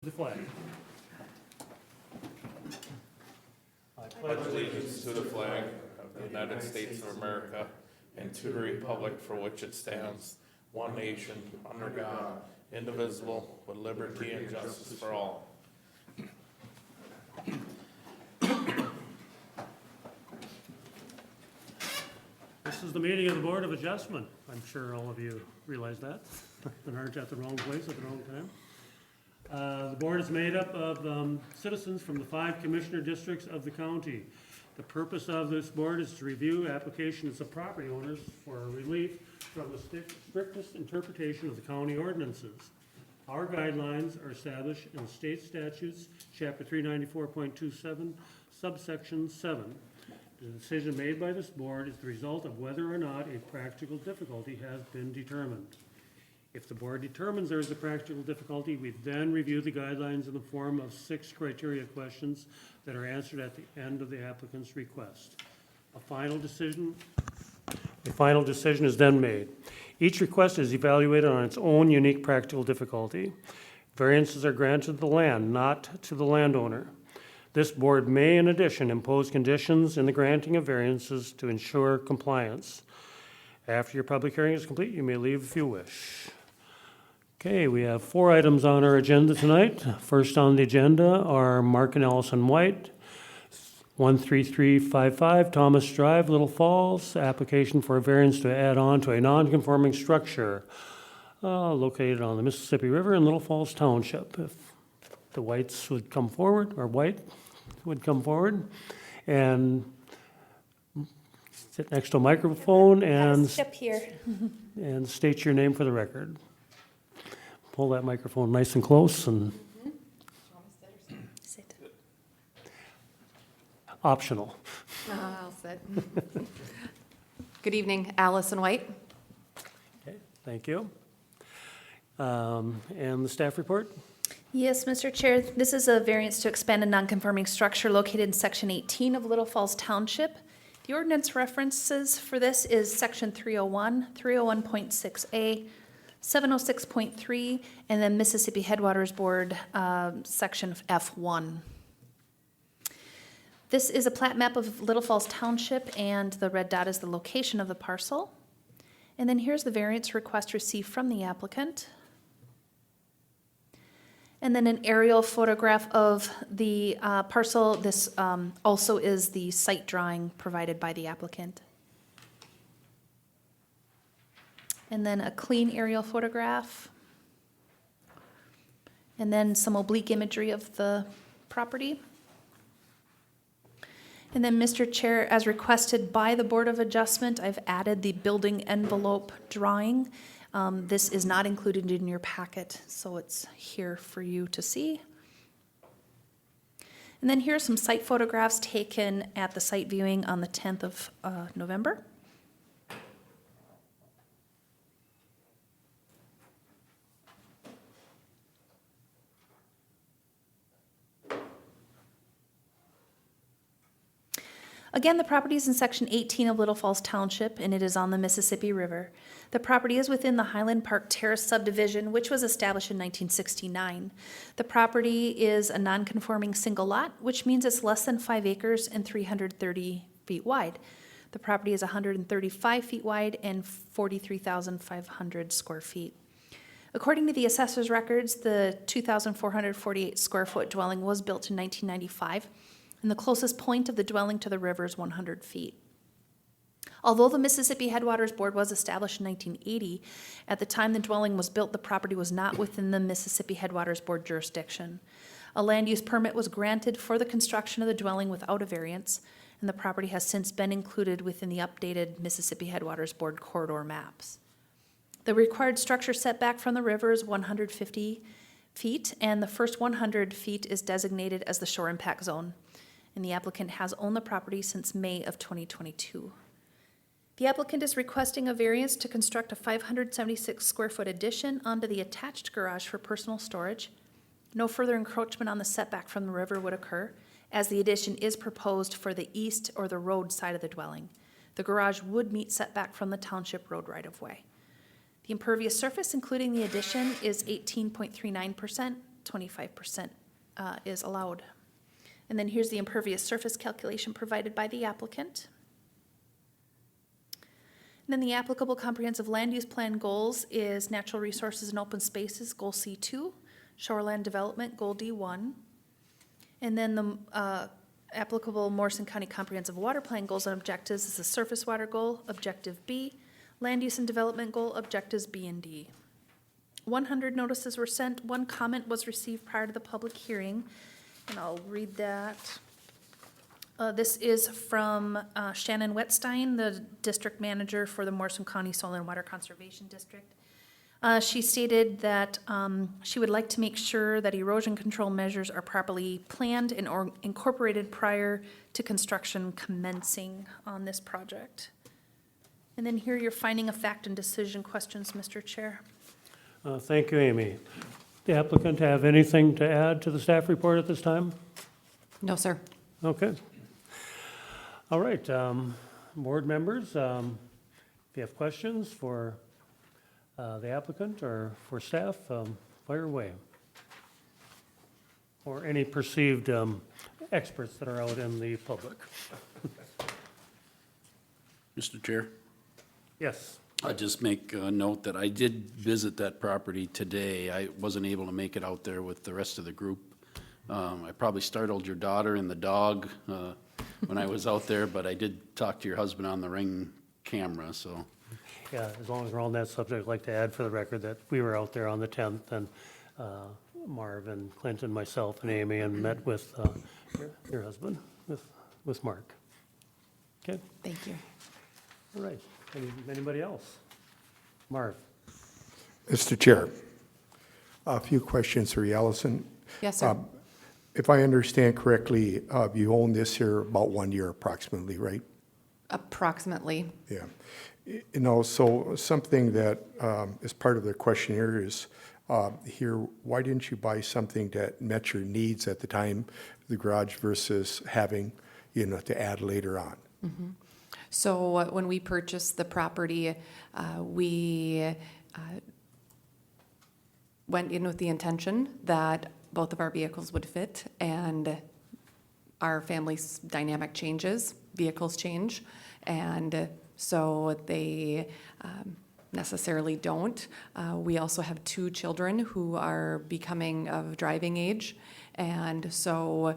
The flag. Pledge allegiance to the flag of the United States of America and to the republic for which it stands, one nation, under God, indivisible, with liberty and justice for all. This is the meeting of the Board of Adjustment. I'm sure all of you realize that and aren't at the wrong place at the wrong time. The board is made up of citizens from the 5 commissioner districts of the county. The purpose of this board is to review applications of property owners for relief from the strictest interpretation of the county ordinances. Our guidelines are established in state statutes, chapter 394.27, subsection 7. The decision made by this board is the result of whether or not a practical difficulty has been determined. If the board determines there is a practical difficulty, we then review the guidelines in the form of 6 criteria questions that are answered at the end of the applicant's request. A final decision is then made. Each request is evaluated on its own unique practical difficulty. Variances are granted to the land, not to the landowner. This board may, in addition, impose conditions in the granting of variances to ensure compliance. After your public hearing is complete, you may leave if you wish. Okay, we have 4 items on our agenda tonight. First on the agenda are Mark and Allison White, 13355 Thomas Drive, Little Falls, application for a variance to add on to a non-conforming structure located on the Mississippi River in Little Falls Township. If the Whites would come forward, or White would come forward and sit next to a microphone and step here. and state your name for the record. Pull that microphone nice and close and Sit. optional. I'll sit. Good evening, Allison White. Okay, thank you. And the staff report? Yes, Mr. Chair, this is a variance to expand a nonconforming structure located in Section 18 of Little Falls Township. The ordinance references for this is Section 301, 301.6A, 706.3, and then Mississippi Headwaters Board, Section F1. This is a plat map of Little Falls Township, and the red dot is the location of the parcel. And then here's the variance request received from the applicant. And then an aerial photograph of the parcel. This also is the site drawing provided by the applicant. And then a clean aerial photograph. And then some oblique imagery of the property. And then, Mr. Chair, as requested by the Board of Adjustment, I've added the building envelope drawing. This is not included in your packet, so it's here for you to see. And then here are some site photographs taken at the site viewing on the 10th of November. Again, the property is in Section 18 of Little Falls Township, and it is on the Mississippi River. The property is within the Highland Park Terrace subdivision, which was established in 1969. The property is a non-conforming single lot, which means it's less than 5 acres and 330 feet wide. The property is 135 feet wide and 43,500 square feet. According to the assessor's records, the 2,448 square foot dwelling was built in 1995. And the closest point of the dwelling to the river is 100 feet. Although the Mississippi Headwaters Board was established in 1980, at the time the dwelling was built, the property was not within the Mississippi Headwaters Board jurisdiction. A land use permit was granted for the construction of the dwelling without a variance, and the property has since been included within the updated Mississippi Headwaters Board corridor maps. The required structure setback from the river is 150 feet, and the first 100 feet is designated as the shore impact zone. And the applicant has owned the property since May of 2022. The applicant is requesting a variance to construct a 576 square foot addition onto the attached garage for personal storage. No further encroachment on the setback from the river would occur, as the addition is proposed for the east or the road side of the dwelling. The garage would meet setback from the township road right-of-way. The impervious surface, including the addition, is 18.39%. 25% is allowed. And then here's the impervious surface calculation provided by the applicant. And then the applicable comprehensive land use plan goals is natural resources and open spaces, goal C2, shoreland development, goal D1. And then the applicable Morrison County comprehensive water plan goals and objectives is the surface water goal, objective B, land use and development goal, objectives B and D. 100 notices were sent, 1 comment was received prior to the public hearing, and I'll read that. This is from Shannon Wetstein, the district manager for the Morrison County Soil and Water Conservation District. She stated that she would like to make sure that erosion control measures are properly planned and or incorporated prior to construction commencing on this project. And then here you're finding of fact and decision questions, Mr. Chair. Thank you, Amy. The applicant have anything to add to the staff report at this time? No, sir. Okay. All right, board members, if you have questions for the applicant or for staff, fire away. Or any perceived experts that are out in the public. Mr. Chair, Yes. I'll just make a note that I did visit that property today. I wasn't able to make it out there with the rest of the group. I probably startled your daughter and the dog when I was out there, but I did talk to your husband on the Ring camera, so. Yeah, as long as we're on that subject, I'd like to add for the record that we were out there on the 10th, and Marv and Clint and myself and Amy, and met with your husband, with Mark. Okay, Thank you. all right. Anybody else? Marv? Mr. Chair, a few questions for you, Allison. Yes, sir. If I understand correctly, you own this here about 1 year approximately, right? Approximately. Yeah. You know, so something that is part of the questionnaire is here, why didn't you buy something that met your needs at the time, the garage, versus having, to add later on? Mm-hmm. So when we purchased the property, we went in with the intention that both of our vehicles would fit, and our family's dynamic changes, vehicles change, and so they necessarily don't. We also have 2 children who are becoming of driving age, and so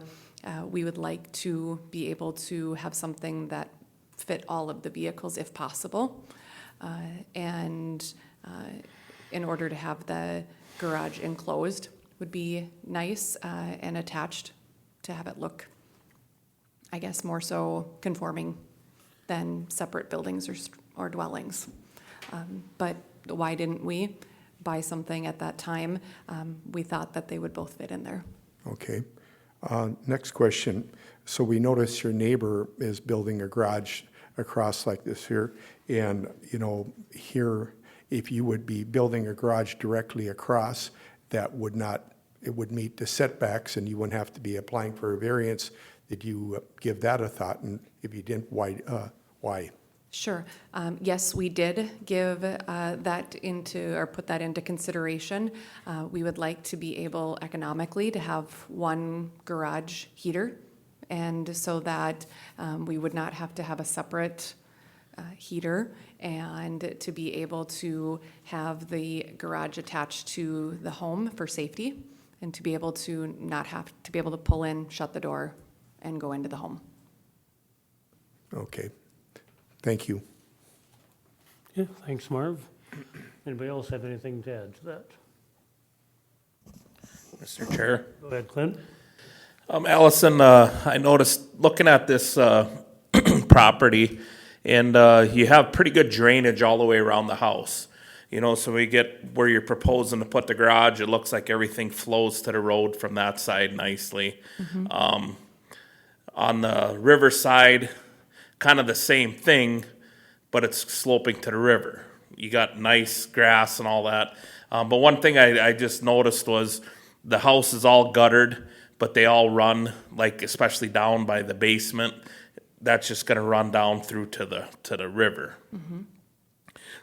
we would like to be able to have something that fit all of the vehicles if possible. And in order to have the garage enclosed would be nice and attached to have it look, I guess, more so conforming than separate buildings or dwellings. But why didn't we buy something at that time? We thought that they would both fit in there. Okay. Next question. So we notice your neighbor is building a garage across like this here, and, here, if you would be building a garage directly across, that would not, it would meet the setbacks, and you wouldn't have to be applying for a variance. Did you give that a thought? And if you didn't, why? Sure. Yes, we did give that into, or put that into consideration. We would like to be able economically to have 1 garage heater, and so that we would not have to have a separate heater, and to be able to have the garage attached to the home for safety, and to be able to not have to be able to pull in, shut the door, and go into the home. Okay. Thank you. Yeah, thanks, Marv. Anybody else have anything to add to that? Mr. Chair. Go ahead, Clint. Allison, I noticed looking at this property, and you have pretty good drainage all the way around the house. So we get where you're proposing to put the garage, it looks like everything flows to the road from that side nicely. Mm-hmm. On the river side, kind of the same thing, but it's sloping to the river. You got nice grass and all that. But one thing I just noticed was the house is all guttered, but they all run, like especially down by the basement. That's just going to run down through to the river. Mm-hmm.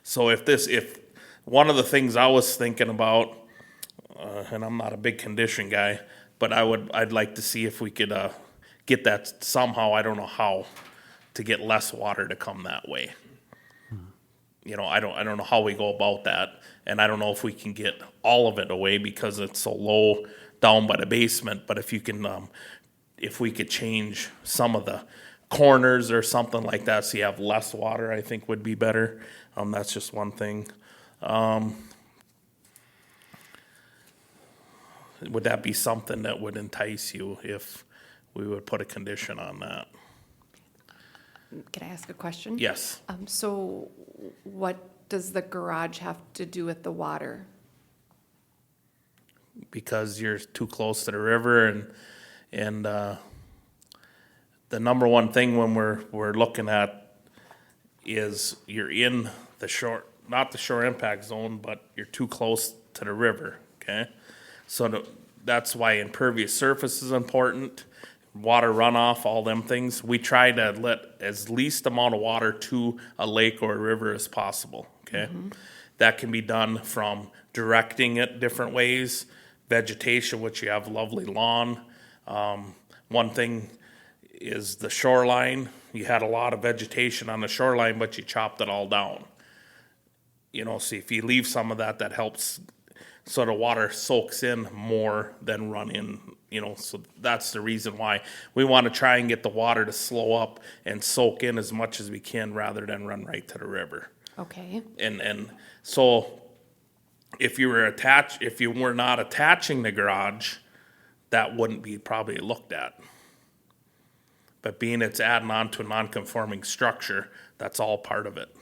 So if one of the things I was thinking about, and I'm not a big condition guy, but I'd like to see if we could, get that somehow, I don't know how, to get less water to come that way. You know, I don't know how we go about that, and I don't know if we can get all of it away because it's so low down by the basement, but if you can, if we could change some of the corners or something like that, so you have less water, I think would be better. That's just one thing. Would that be something that would entice you if we would put a condition on that? Can I ask a question? Yes. So what does the garage have to do with the water? Because you're too close to the river, and the number one thing when we're looking at is you're in the shore, not the shore impact zone, but you're too close to the river, okay? So that's why impervious surface is important, water runoff, all them things. We try to let as least amount of water to a lake or a river as possible, okay? That can be done from directing it different ways, vegetation, which you have lovely lawn. One thing is the shoreline. You had a lot of vegetation on the shoreline, but you chopped it all down. You know, see, if you leave some of that, that helps so the water soaks in more than run in, you know, so that's the reason why we want to try and get the water to slow up and soak in as much as we can rather than run right to the river. Okay. And so if you were not attaching the garage, that wouldn't be probably looked at. But being it's adding on to a non-conforming structure, that's all part of it.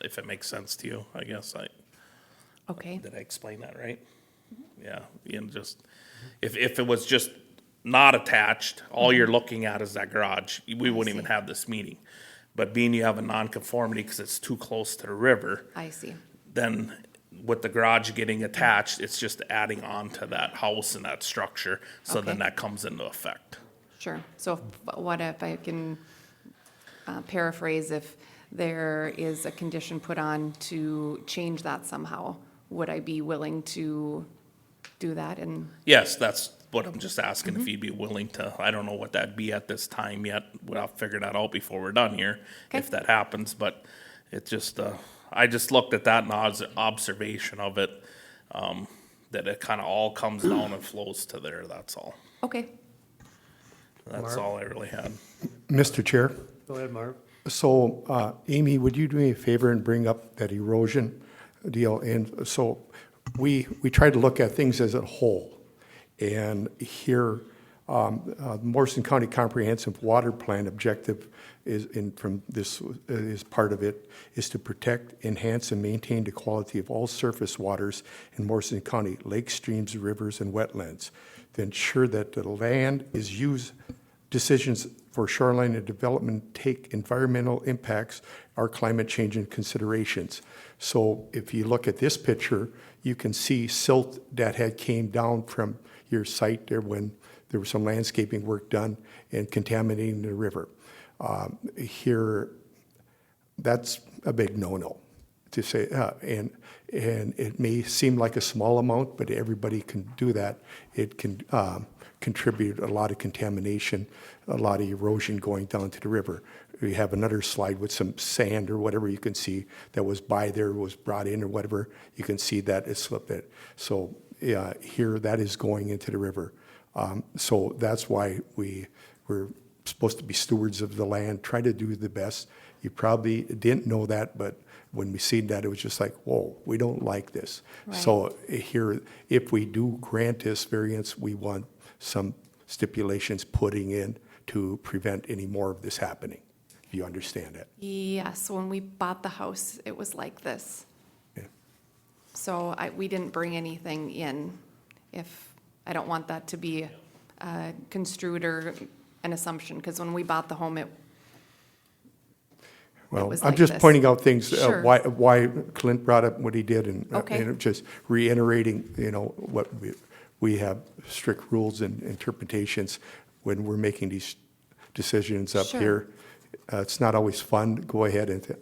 If it makes sense to you, I guess Okay. did I explain that right? Yeah, and just, if it was just not attached, all you're looking at is that garage, we wouldn't even have this meeting. But being you have a non-conformity because it's too close to the river, I see. then with the garage getting attached, it's just adding on to that house and that structure, so then Okay. that comes into effect. Sure. So what if I can paraphrase, if there is a condition put on to change that somehow, would I be willing to do that? And Yes, that's what I'm just asking, if you'd be willing to, I don't know what that'd be at this time yet, we'll figure that out before we're done here, if Okay. that happens, but it just, I just looked at that and observation of it, that it kinda all comes down and flows to there, that's all. okay. That's Marv? all I really had. Mr. Chair, Go ahead, Marv. so Amy, would you do me a favor and bring up that erosion deal? And so we try to look at things as a whole. And here, Morrison County Comprehensive Water Plan objective is is part of it, is to protect, enhance, and maintain the quality of all surface waters in Morrison County, lakes, streams, rivers, and wetlands, to ensure that the land is used, decisions for shoreline and development take environmental impacts or climate change in considerations. So if you look at this picture, you can see silt that had came down from your site there when there was some landscaping work done and contaminating the river. Here, that's a big no-no to say, and it may seem like a small amount, but everybody can do that. It can contribute a lot of contamination, a lot of erosion going down to the river. We have another slide with some sand or whatever you can see that was by there, was brought in or whatever. You can see that it slipped it. So yeah, here that is going into the river. So that's why we're supposed to be stewards of the land, try to do the best. You probably didn't know that, but when we seen that, it was just like, whoa, we don't like this. Right. So here, if we do grant this variance, we want some stipulations putting in to prevent any more of this happening. If you understand it. Yes, when we bought the house, it was like this. Yeah. So we didn't bring anything in. If, I don't want that to be construed or an assumption, because when we bought the home, it Well, was I'm like just this. pointing out things, Sure. why Clint brought up what he did, and Okay. and just reiterating, what we have strict rules and interpretations when we're making these decisions up Sure. here. It's not always fun. Go ahead and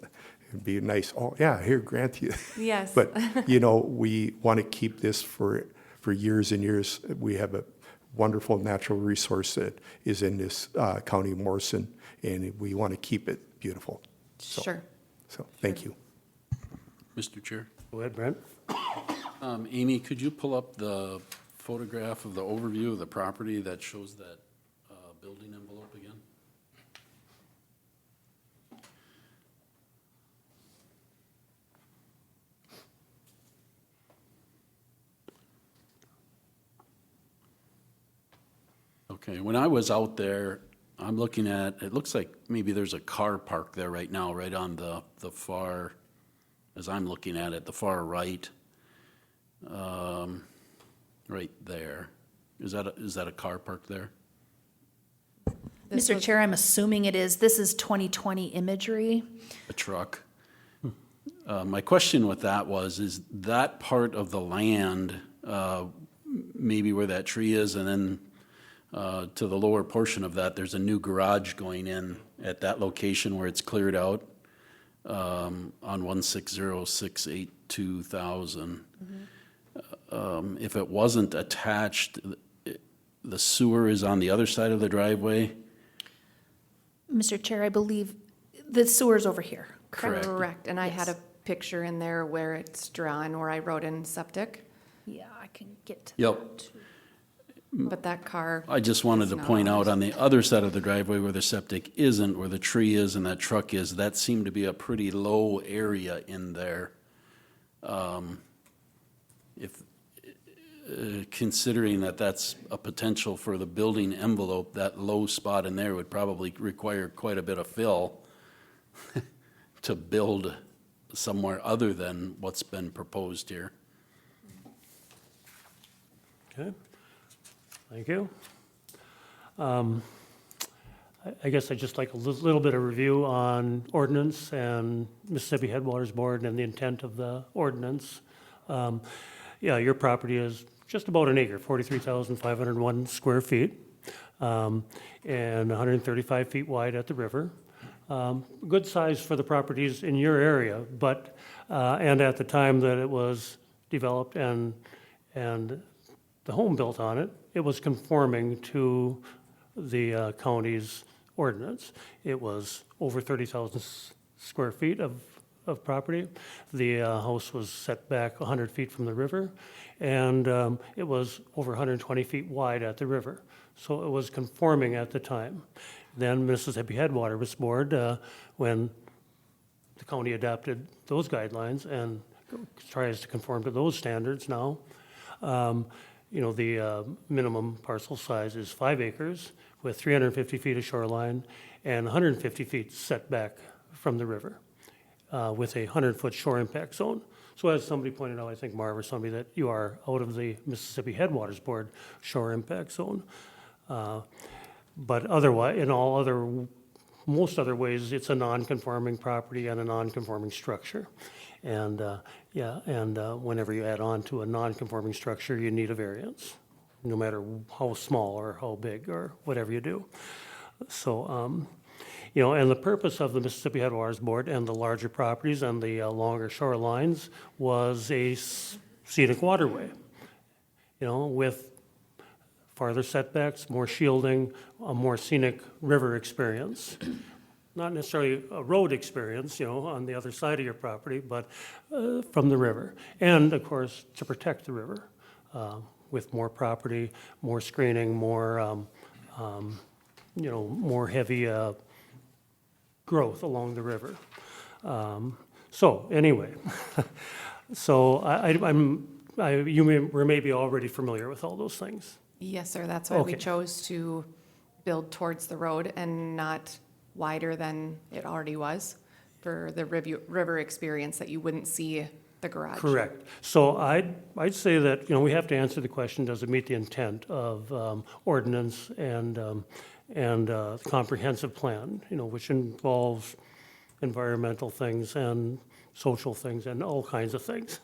It'd be nice, oh, yeah, here, grant you. Yes. But, you know, we want to keep this for years and years. We have a wonderful natural resource that is in this county of Morrison, and we want to keep it beautiful. So- Sure. So, thank you. Mr. Chair? Go ahead, Brent. Amy, could you pull up the photograph of the overview of the property that shows that building envelope again? Okay, when I was out there, I'm looking at, it looks like maybe there's a car park there right now, right on the far, as I'm looking at it, the far right. Right there. Is that a car park there? This Mr. was- Chair, I'm assuming it is. This is 2020 imagery. A truck? My question with that is that part of the land, maybe where that tree is, and then to the lower portion of that, there's a new garage going in at that location where it's cleared out on 160682000. If it wasn't attached, the sewer is on the other side of the driveway? Mr. Chair, I believe the sewer's over here. Correct. Correct, and I had a picture in there where it's drawn, where I wrote in septic, Yeah, I can get to Yep. that too. but that car. I just wanted is to not point out ours. on the other side of the driveway where the septic isn't, where the tree is and that truck is, that seemed to be a pretty low area in there. If, considering that that's a potential for the building envelope, that low spot in there would probably require quite a bit of fill to build somewhere other than what's been proposed here. Okay, thank you. I guess I'd just like a little bit of review on ordinance and Mississippi Headwaters Board and the intent of the ordinance. Yeah, your property is just about an acre, 43,501 square feet, and 135 feet wide at the river. Good size for the properties in your area, but, and at the time that it was developed and the home built on it, it was conforming to the county's ordinance. It was over 30,000 square feet of property. The house was set back 100 feet from the river, and it was over 120 feet wide at the river. So it was conforming at the time. Then Mississippi Headwaters Board, when the county adopted those guidelines and tries to conform to those standards now, you know, the minimum parcel size is 5 acres with 350 feet of shoreline and 150 feet setback from the river with a 100-foot shore impact zone. So as somebody pointed out, I think Marv or somebody, that you are out of the Mississippi Headwaters Board shore impact zone. But otherwise, most other ways, it's a non-conforming property and a non-conforming structure. And, whenever you add on to a non-conforming structure, you need a variance, no matter how small or how big or whatever you do. So, you know, and the purpose of the Mississippi Headwaters Board and the larger properties and the longer shorelines was a scenic waterway, you know, with farther setbacks, more shielding, a more scenic river experience. Not necessarily a road experience, you know, on the other side of your property, but from the river. And, of course, to protect the river with more property, more screening, more, you know, more heavy growth along the river. So, anyway, so you were maybe already familiar with all those things. Yes, sir, that's why we Okay. chose to build towards the road and not wider than it already was for the river experience, that you wouldn't see the garage. Correct. So I'd say that, you know, we have to answer the question, does it meet the intent of ordinance and comprehensive plan, you know, which involves environmental things and social things and all kinds of things.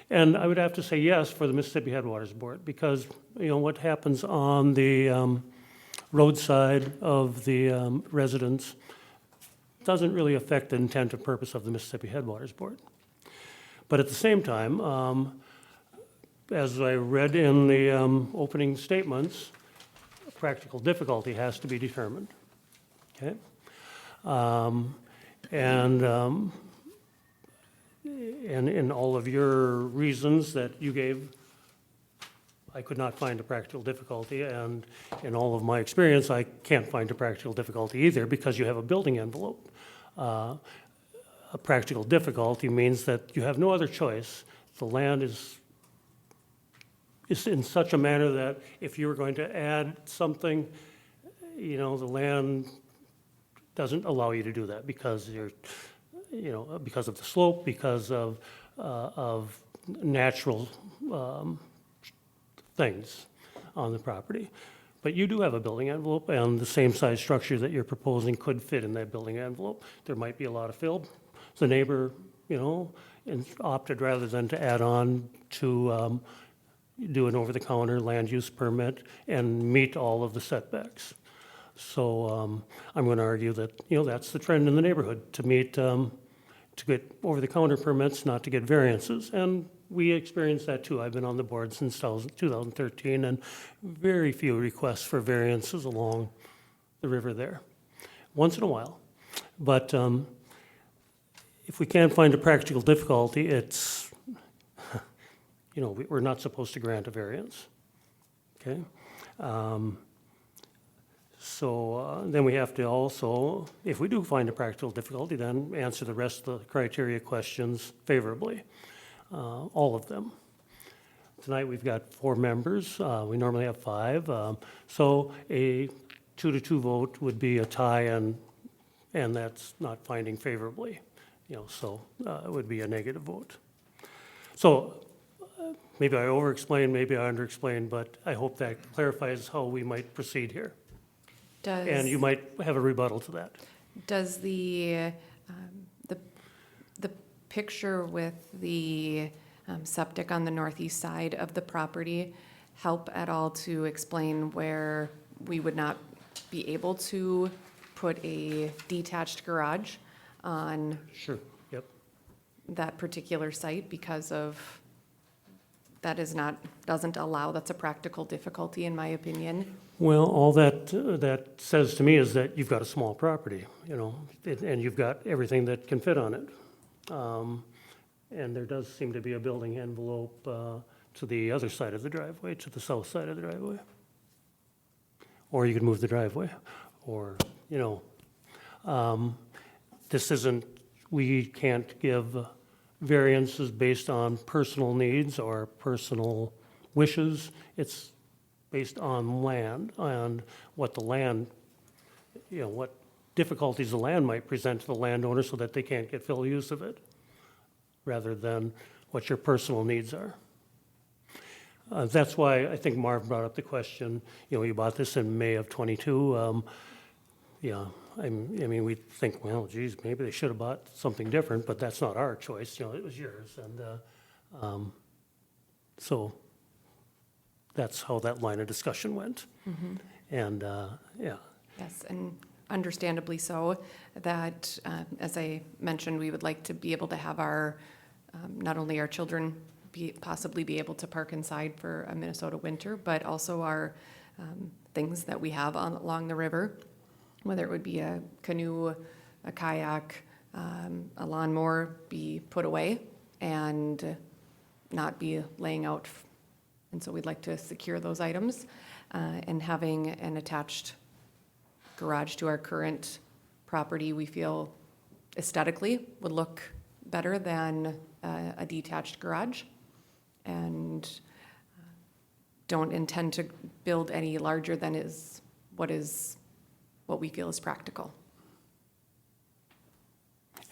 And I would have to say yes for the Mississippi Headwaters Board, because, you know, what happens on the roadside of the residents doesn't really affect the intent and purpose of the Mississippi Headwaters Board. But at the same time, as I read in the opening statements, practical difficulty has to be determined, okay? And in all of your reasons that you gave, I could not find a practical difficulty, and in all of my experience, I can't find a practical difficulty either because you have a building envelope. A practical difficulty means that you have no other choice. The land is in such a manner that if you were going to add something, the land doesn't allow you to do that because because of the slope, because of natural things on the property. But you do have a building envelope, and the same size structure that you're proposing could fit in that building envelope. There might be a lot of fill. The neighbor, opted rather than to add on to do an over-the-counter land use permit and meet all of the setbacks. So I'm going to argue that, that's the trend in the neighborhood, to get over-the-counter permits, not to get variances. And we experienced that too. I've been on the board since 2013, and very few requests for variances along the river there. Once in a while. But if we can't find a practical difficulty, it's, we're not supposed to grant a variance, okay? So then we have to also, if we do find a practical difficulty, then answer the rest of the criteria questions favorably, all of them. Tonight we've got 4 members. We normally have 5. So a 2-2 vote would be a tie, and that's not finding favorably. So it would be a negative vote. So maybe I over-explained, maybe I under-explained, but I hope that clarifies how we might proceed here. And you might have a rebuttal to that. Does the picture with the septic on the northeast side of the property help at all to explain where we would not be able to put a detached garage on Sure, yep. that particular site because of, doesn't allow, that's a practical difficulty in my opinion. Well, all that says to me is that you've got a small property, and you've got everything that can fit on it. And there does seem to be a building envelope to the other side of the driveway, to the south side of the driveway. Or you could move the driveway, or, this isn't, we can't give variances based on personal needs or personal wishes. It's based on land and what the land, what difficulties the land might present to the landowner so that they can't get full use of it, rather than what your personal needs are. That's why I think Marv brought up the question, you bought this in May of '22. Yeah, I mean, we think, well, geez, maybe they should have bought something different, but that's not our choice, it was yours. And so that's how that line of discussion went. Mm-hmm. And, yeah. Yes, and understandably so, that, as I mentioned, we would like to be able to have our, not only our children possibly be able to park inside for a Minnesota winter, but also our things that we have along the river, whether it would be a canoe, a kayak, a lawnmower, be put away and not be laying out. And so we'd like to secure those items, and having an attached garage to our current property, we feel aesthetically would look better than a detached garage, and don't intend to build any larger than what we feel is practical.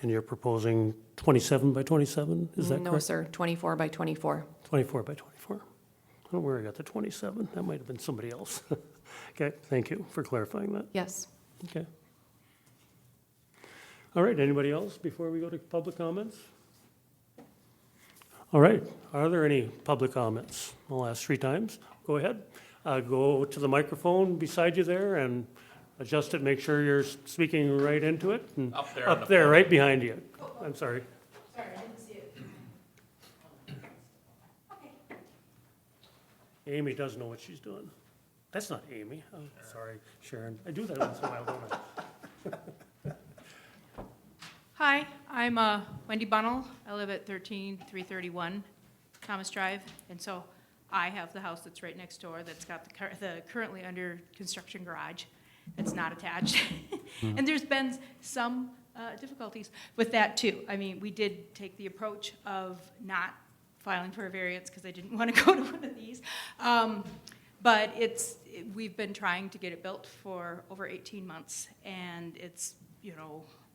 And you're proposing 27 by 27, is that correct? No, sir, 24 by 24. 24 by 24. I don't know where I got the 27. That might have been somebody else. Okay, thank you for clarifying that. Yes. Okay. All right, anybody else before we go to public comments? All right, are there any public comments? I'll ask 3 times. Go ahead. Go to the microphone beside you there and adjust it, make sure you're speaking right into it. And Up there on the Up there, podium. right behind you. I'm sorry. Sorry, I didn't see it. Amy does know what she's doing. That's not Amy. Oh, sorry, Sharon. I do that once in a while, don't I? Hi, I'm Wendy Bunnell. I live at 13331 Thomas Drive, and so I have the house that's right next door that's got the currently under construction garage that's not attached. And there's been some difficulties with that too. I mean, we did take the approach of not filing for a variance because I didn't want to go to one of these. But we've been trying to get it built for over 18 months, and it's,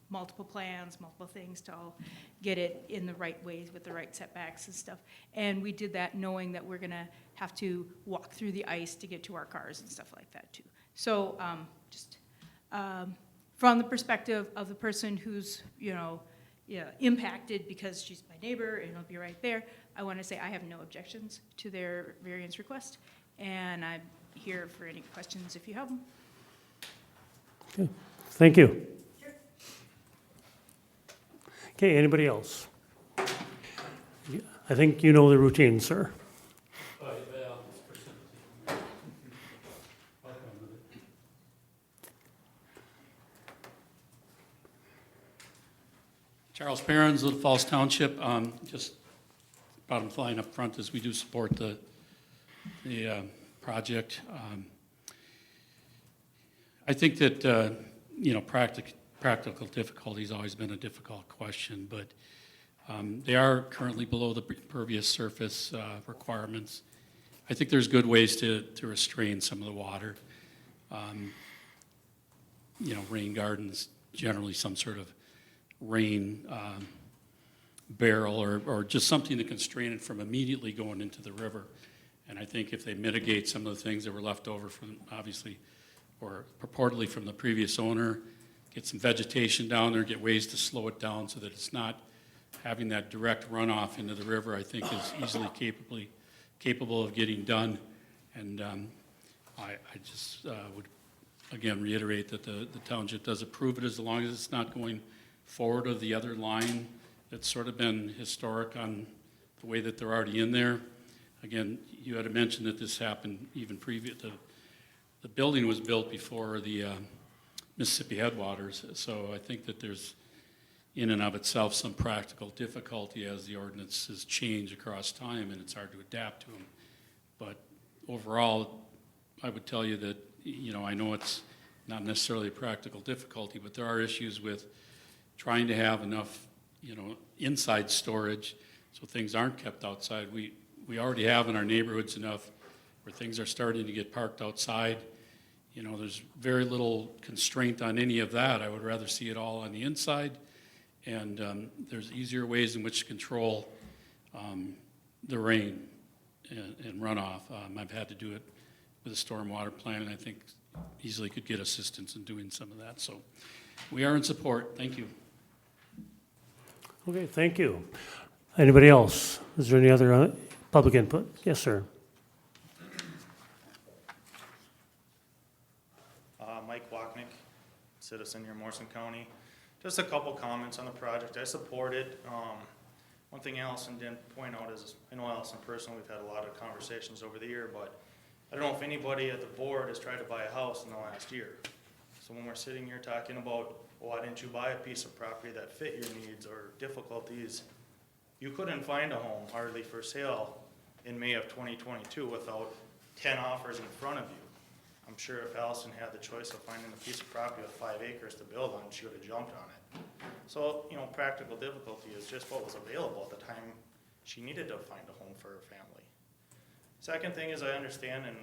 multiple plans, multiple things to all get it in the right ways with the right setbacks and stuff. And we did that knowing that we're gonna have to walk through the ice to get to our cars and stuff like that too. So, from the perspective of the person who's, impacted because she's my neighbor and it'll be right there, I wanna say I have no objections to their variance request, and I'm here for any questions if you have them. Okay, thank you. Okay, anybody else? I think you know the routine, sir. Charles Perrins, Little Falls Township. Just bottom line up front is we do support the project. I think that, practical difficulty has always been a difficult question, but they are currently below the pervious surface requirements. I think there's good ways to restrain some of the water. Rain gardens, generally some sort of rain barrel or just something to constrain it from immediately going into the river. And I think if they mitigate some of the things that were left over from, obviously, or purportedly from the previous owner, get some vegetation down there, get ways to slow it down so that it's not having that direct runoff into the river, I think is easily capable of getting done. And I just would, again, reiterate that the township does approve it as long as it's not going forward of the other line that's sort of been historic on the way that they're already in there. Again, you had mentioned that this happened even previous. The building was built before the Mississippi headwaters, so I think that there's, in and of itself, some practical difficulty as the ordinances change across time, and it's hard to adapt to them. But overall, I would tell you that, I know it's not necessarily a practical difficulty, but there are issues with trying to have enough, inside storage so things aren't kept outside. We already have in our neighborhoods enough where things are starting to get parked outside. There's very little constraint on any of that. I would rather see it all on the inside. And there's easier ways in which to control the rain and runoff. I've had to do it with a stormwater plan, and I think easily could get assistance in doing some of that. So we are in support. Thank you. Okay, thank you. Anybody else? Is there any other public input? Yes, sir. Mike Wachnick, citizen here in Morrison County. Just a couple comments on the project. I support it. One thing Allison didn't point out is, I know Allison personally, we've had a lot of conversations over the year, but I don't know if anybody at the board has tried to buy a house in the last year. So when we're sitting here talking about, why didn't you buy a piece of property that fit your needs or difficulties, you couldn't find a home hardly for sale in May of 2022 without 10 offers in front of you. I'm sure if Allison had the choice of finding a piece of property with 5 acres to build on, she would have jumped on it. So, practical difficulty is just what was available at the time she needed to find a home for her family. Second thing is I understand and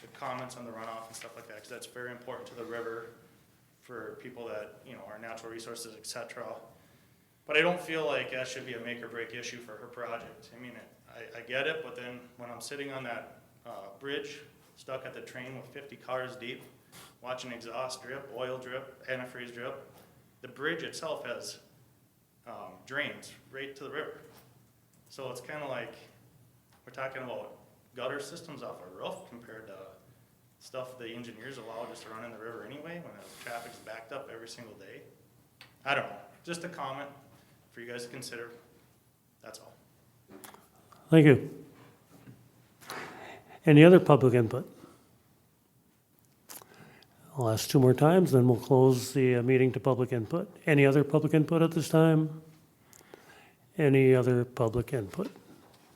the comments on the runoff and stuff like that, because that's very important to the river for people that, are natural resources, etc. But I don't feel like that should be a make or break issue for her project. I mean, I get it, but then when I'm sitting on that bridge, stuck at the train with 50 cars deep, watching exhaust drip, oil drip, antifreeze drip, the bridge itself has drains right to the river. So it's kind of like we're talking about gutter systems off a roof compared to stuff the engineers allow just to run in the river anyway when the traffic's backed up every single day. I don't know, just a comment for you guys to consider, that's all. Thank you. Any other public input? I'll ask 2 more times, then we'll close the meeting to public input. Any other public input at this time? Any other public input?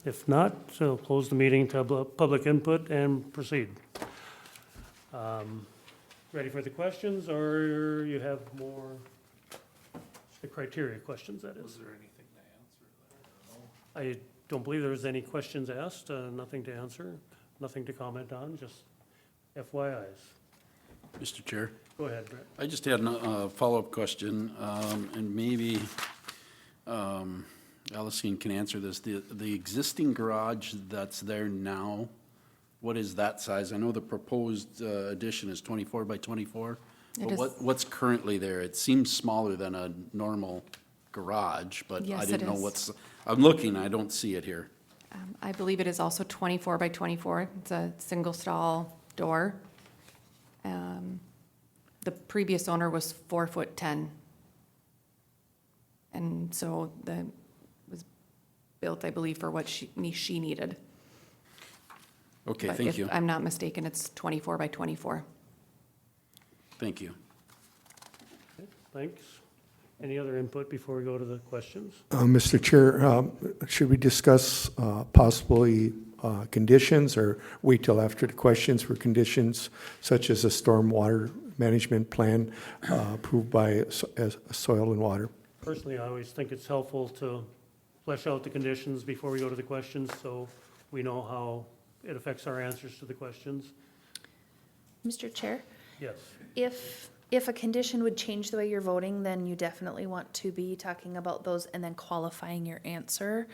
If not, so close the meeting to public input and proceed. Ready for the questions, or you have more, the criteria questions, that is? Was there anything to answer? I don't believe there was any questions asked, nothing to answer, nothing to comment on, just FYIs. Mr. Chair, Go ahead, Brett. I just had a follow-up question, and maybe Alison can answer this. The existing garage that's there now, what is that size? I know the proposed addition is 24 by 24. It But is. what's currently there? It seems smaller than a normal garage, but I Yes, didn't it know is. what's, I'm looking, I don't see it here. I believe it is also 24 by 24. It's a single stall door. The previous owner was 4'10". And so the, was built, I believe, for what she needed. Okay, But thank if you. I'm not mistaken, it's 24 by 24. Thank you. Thanks. Any other input before we go to the questions? Mr. Chair, should we discuss possibly conditions or wait till after the questions for conditions such as a stormwater management plan approved by Soil and Water? Personally, I always think it's helpful to flesh out the conditions before we go to the questions, so we know how it affects our answers to the questions. Mr. Chair, Yes. if a condition would change the way you're voting, then you definitely want to be talking about those and then qualifying your answer.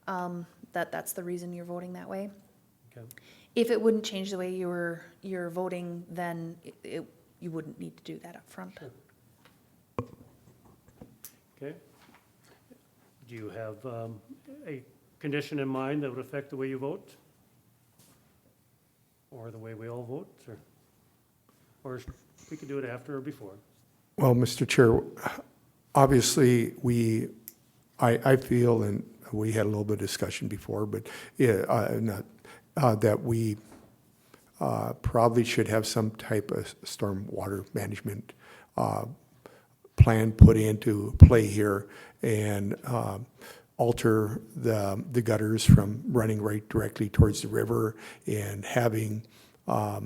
That's the reason you're voting that way. Okay. If it wouldn't change the way you're voting, then you wouldn't need to do that up front. Okay. Do you have a condition in mind that would affect the way you vote? Or the way we all vote, or we could do it after or before? Well, Mr. Chair, obviously, I feel, and we had a little bit of discussion before, but that we probably should have some type of stormwater management plan put into play here and alter the gutters from running right directly towards the river and having, I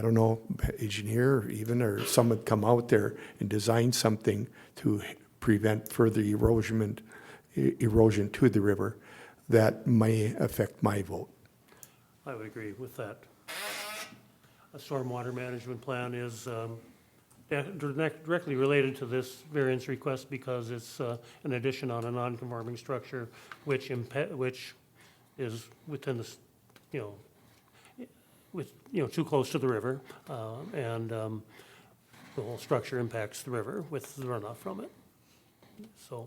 don't know, engineer even, or someone come out there and design something to prevent further erosion to the river. That may affect my vote. I would agree with that. A stormwater management plan is directly related to this variance request because it's an addition on a non-conforming structure which is within the, too close to the river, and the whole structure impacts the river with the runoff from it. So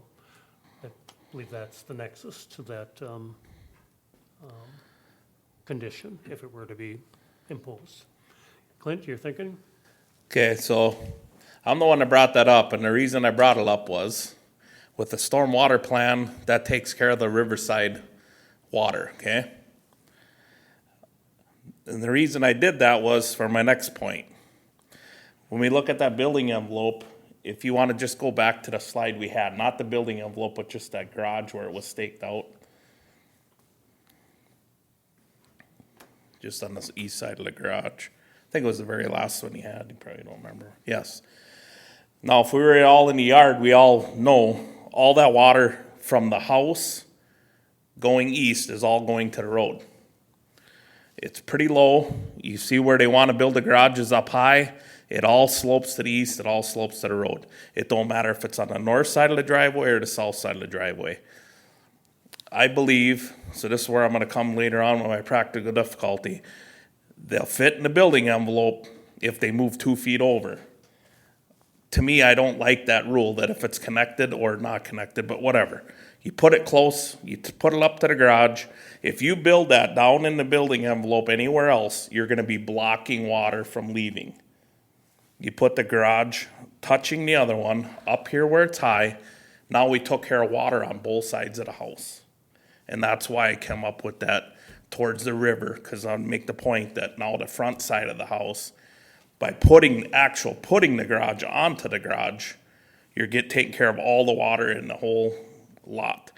I believe that's the nexus to that condition if it were to be imposed. Clint, you're thinking? Okay, so I'm the one that brought that up, and the reason I brought it up was with the stormwater plan, that takes care of the riverside water, okay? And the reason I did that was for my next point. When we look at that building envelope, if you want to just go back to the slide we had, not the building envelope, but just that garage where it was staked out. Just on the east side of the garage. I think it was the very last one he had, you probably don't remember. Yes. Now, if we were all in the yard, we all know all that water from the house going east is all going to the road. It's pretty low. You see where they want to build the garages up high. It all slopes to the east. It all slopes to the road. It don't matter if it's on the north side of the driveway or the south side of the driveway. I believe, so this is where I'm going to come later on with my practical difficulty, they'll fit in the building envelope if they move 2 feet over. To me, I don't like that rule that if it's connected or not connected, but whatever. You put it close, you put it up to the garage. If you build that down in the building envelope anywhere else, you're gonna be blocking water from leaving. You put the garage touching the other one, up here where it's high, now we took care of water on both sides of the house. And that's why I came up with that towards the river, cause I'll make the point that now the front side of the house, by putting the garage onto the garage, you're taking care of all the water in the whole lot.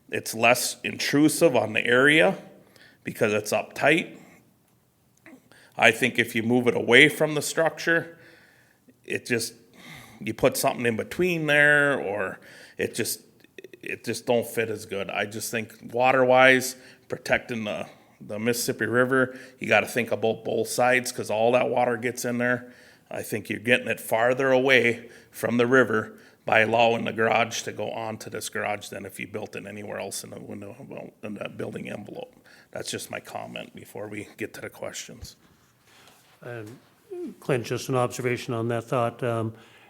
It's less intrusive on the area because it's uptight. I think if you move it away from the structure, you put something in between there, or it just don't fit as good. I just think water-wise, protecting the Mississippi River, you gotta think about both sides, cause all that water gets in there. I think you're getting it farther away from the river by allowing the garage to go onto this garage than if you built it anywhere else in the building envelope. That's just my comment before we get to the questions. And Clint, just an observation on that thought.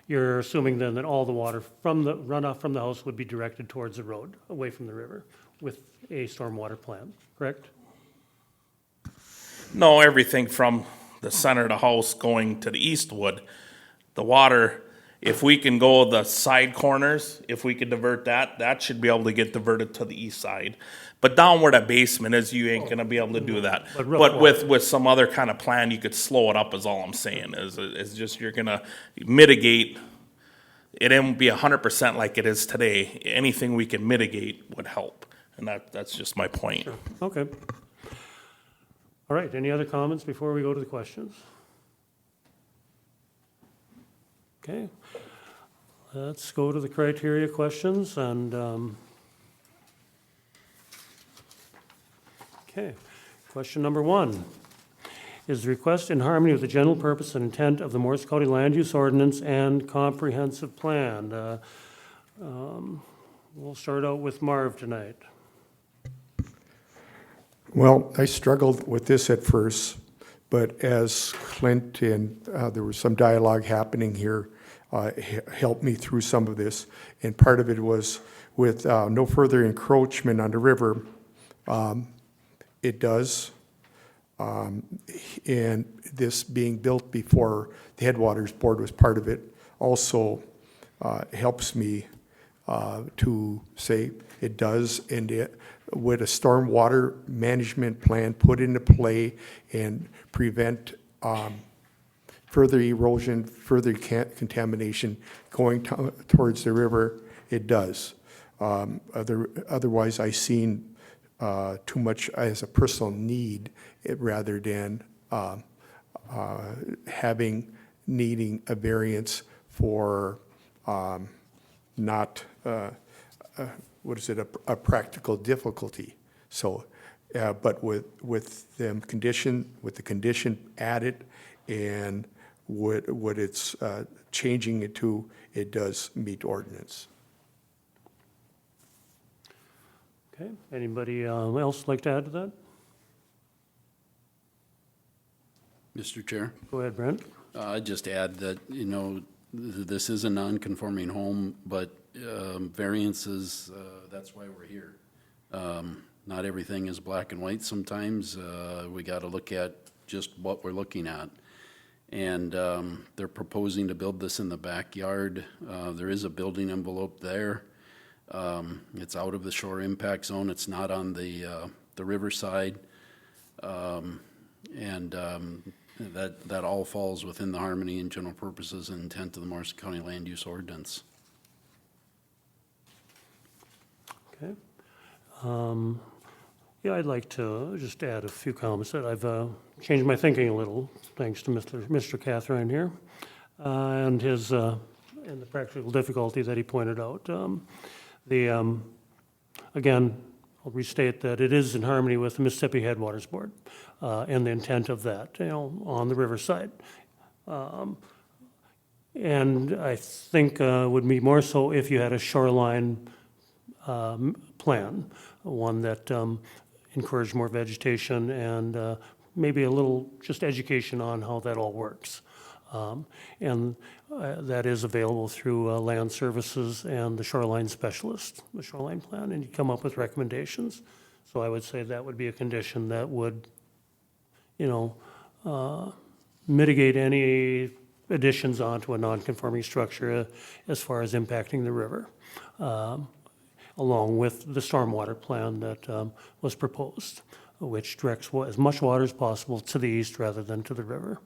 You're assuming then that all the water from the runoff from the house would be directed towards the road, away from the river, with a stormwater plan, correct? No, everything from the center of the house going to the eastwood, the water, if we can go the side corners, if we could divert that should be able to get diverted to the east side. But down where that basement is, you ain't gonna be able to do that. But with some other kind of plan, you could slow it up, is all I'm saying, is just you're gonna mitigate. It won't be 100% like it is today. Anything we can mitigate would help, and that's just my point. Sure. Okay. All right, any other comments before we go to the questions? Okay, let's go to the criteria questions, and, okay. Question number 1. Is the request in harmony with the general purpose and intent of the Morrison County Land Use Ordinance and Comprehensive Plan? We'll start out with Marv tonight. Well, I struggled with this at first, but as Clint and there was some dialogue happening here, helped me through some of this. And part of it was with no further encroachment on the river. It does. And this being built before the Headwaters Board was part of it also helps me to say it does, and with a stormwater management plan put into play and prevent further erosion, further contamination going towards the river, it does. Otherwise, I seen too much as a personal need rather than needing a variance for not a practical difficulty. So, but with the condition added, and what it's changing it to, it does meet ordinance. Okay, anybody else like to add to that? Mr. Chair, Go ahead, Brent. I'd just add that, this is a non-conforming home, but variances, that's why we're here. Not everything is black and white sometimes. We got to look at just what we're looking at. And they're proposing to build this in the backyard. There is a building envelope there. It's out of the shore impact zone. It's not on the riverside. That all falls within the harmony and general purposes and intent of the Morrison County Land Use Ordinance. Okay. Yeah, I'd like to just add a few comments that I've changed my thinking a little, thanks to Mr. Catherine here, and his and the practical difficulty that he pointed out. Again, I'll restate that it is in harmony with the Mississippi Headwaters Board and the intent of that, on the riverside. And I think would be more so if you had a shoreline plan, one that encouraged more vegetation and maybe a little just education on how that all works. And that is available through land services and the shoreline specialist, the shoreline plan, and you come up with recommendations. So I would say that would be a condition that would, you know, mitigate any additions onto a non-conforming structure as far as impacting the river, along with the stormwater plan that was proposed, which directs as much water as possible to the east rather than to the river.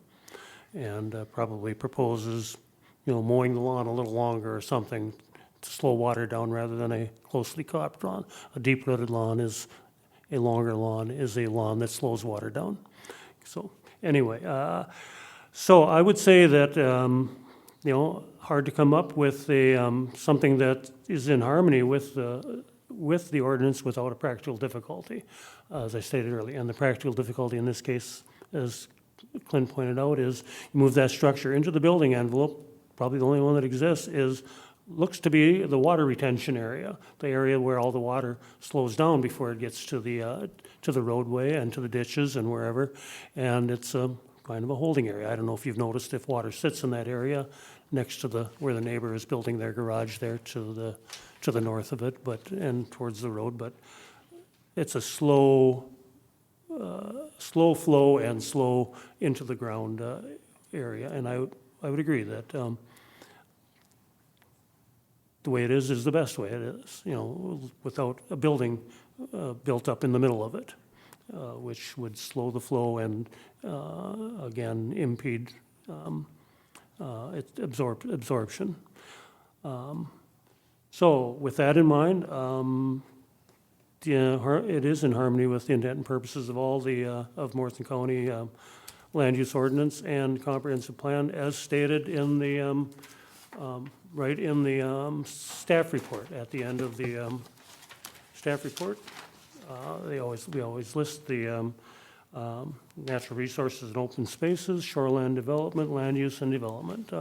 And probably proposes, you know, mowing the lawn a little longer or something to slow water down rather than a closely cropped lawn. A deep-rooted lawn is, a longer lawn is a lawn that slows water down. So anyway, so I would say that, you know, hard to come up with a, something that is in harmony with the ordinance without a practical difficulty, as I stated earlier. And the practical difficulty in this case, as Clint pointed out, is you move that structure into the building envelope. Probably the only one that exists looks to be the water retention area, the area where all the water slows down before it gets to the roadway and to the ditches and wherever. And it's kind of a holding area. I don't know if you've noticed if water sits in that area next to where the neighbor is building their garage there to the north of it, and towards the road. But it's a slow flow and slow into the ground area. And I would agree that the way it is the best way it is, you know, without a building built up in the middle of it, which would slow the flow and, again, impede absorption. So with that in mind, it is in harmony with the intent and purposes of all of Morrison County land use ordinance and comprehensive plan as stated in the, right in the staff report, at the end of the staff report. We always list the natural resources and open spaces, shoreline development, land use and development.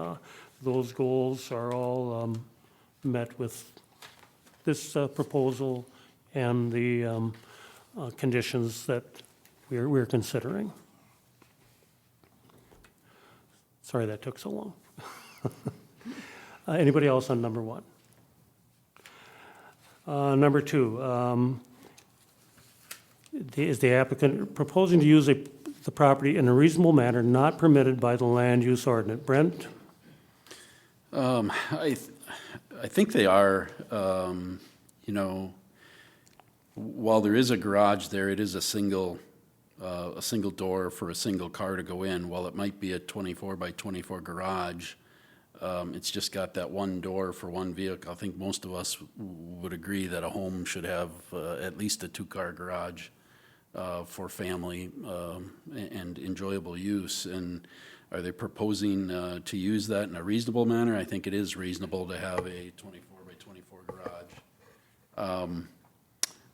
Those goals are all met with this proposal and the conditions that we're considering. Sorry that took so long. Anybody else on number one? Number two, is the applicant proposing to use the property in a reasonable manner not permitted by the land use ordinance? Brent? I think they are. You know, while there is a garage there, it is a single door for a single car to go in. While it might be a 24 by 24 garage, it's just got that one door for one vehicle. I think most of us would agree that a home should have at least a two-car garage for family and enjoyable use. And are they proposing to use that in a reasonable manner? I think it is reasonable to have a 24 by 24 garage.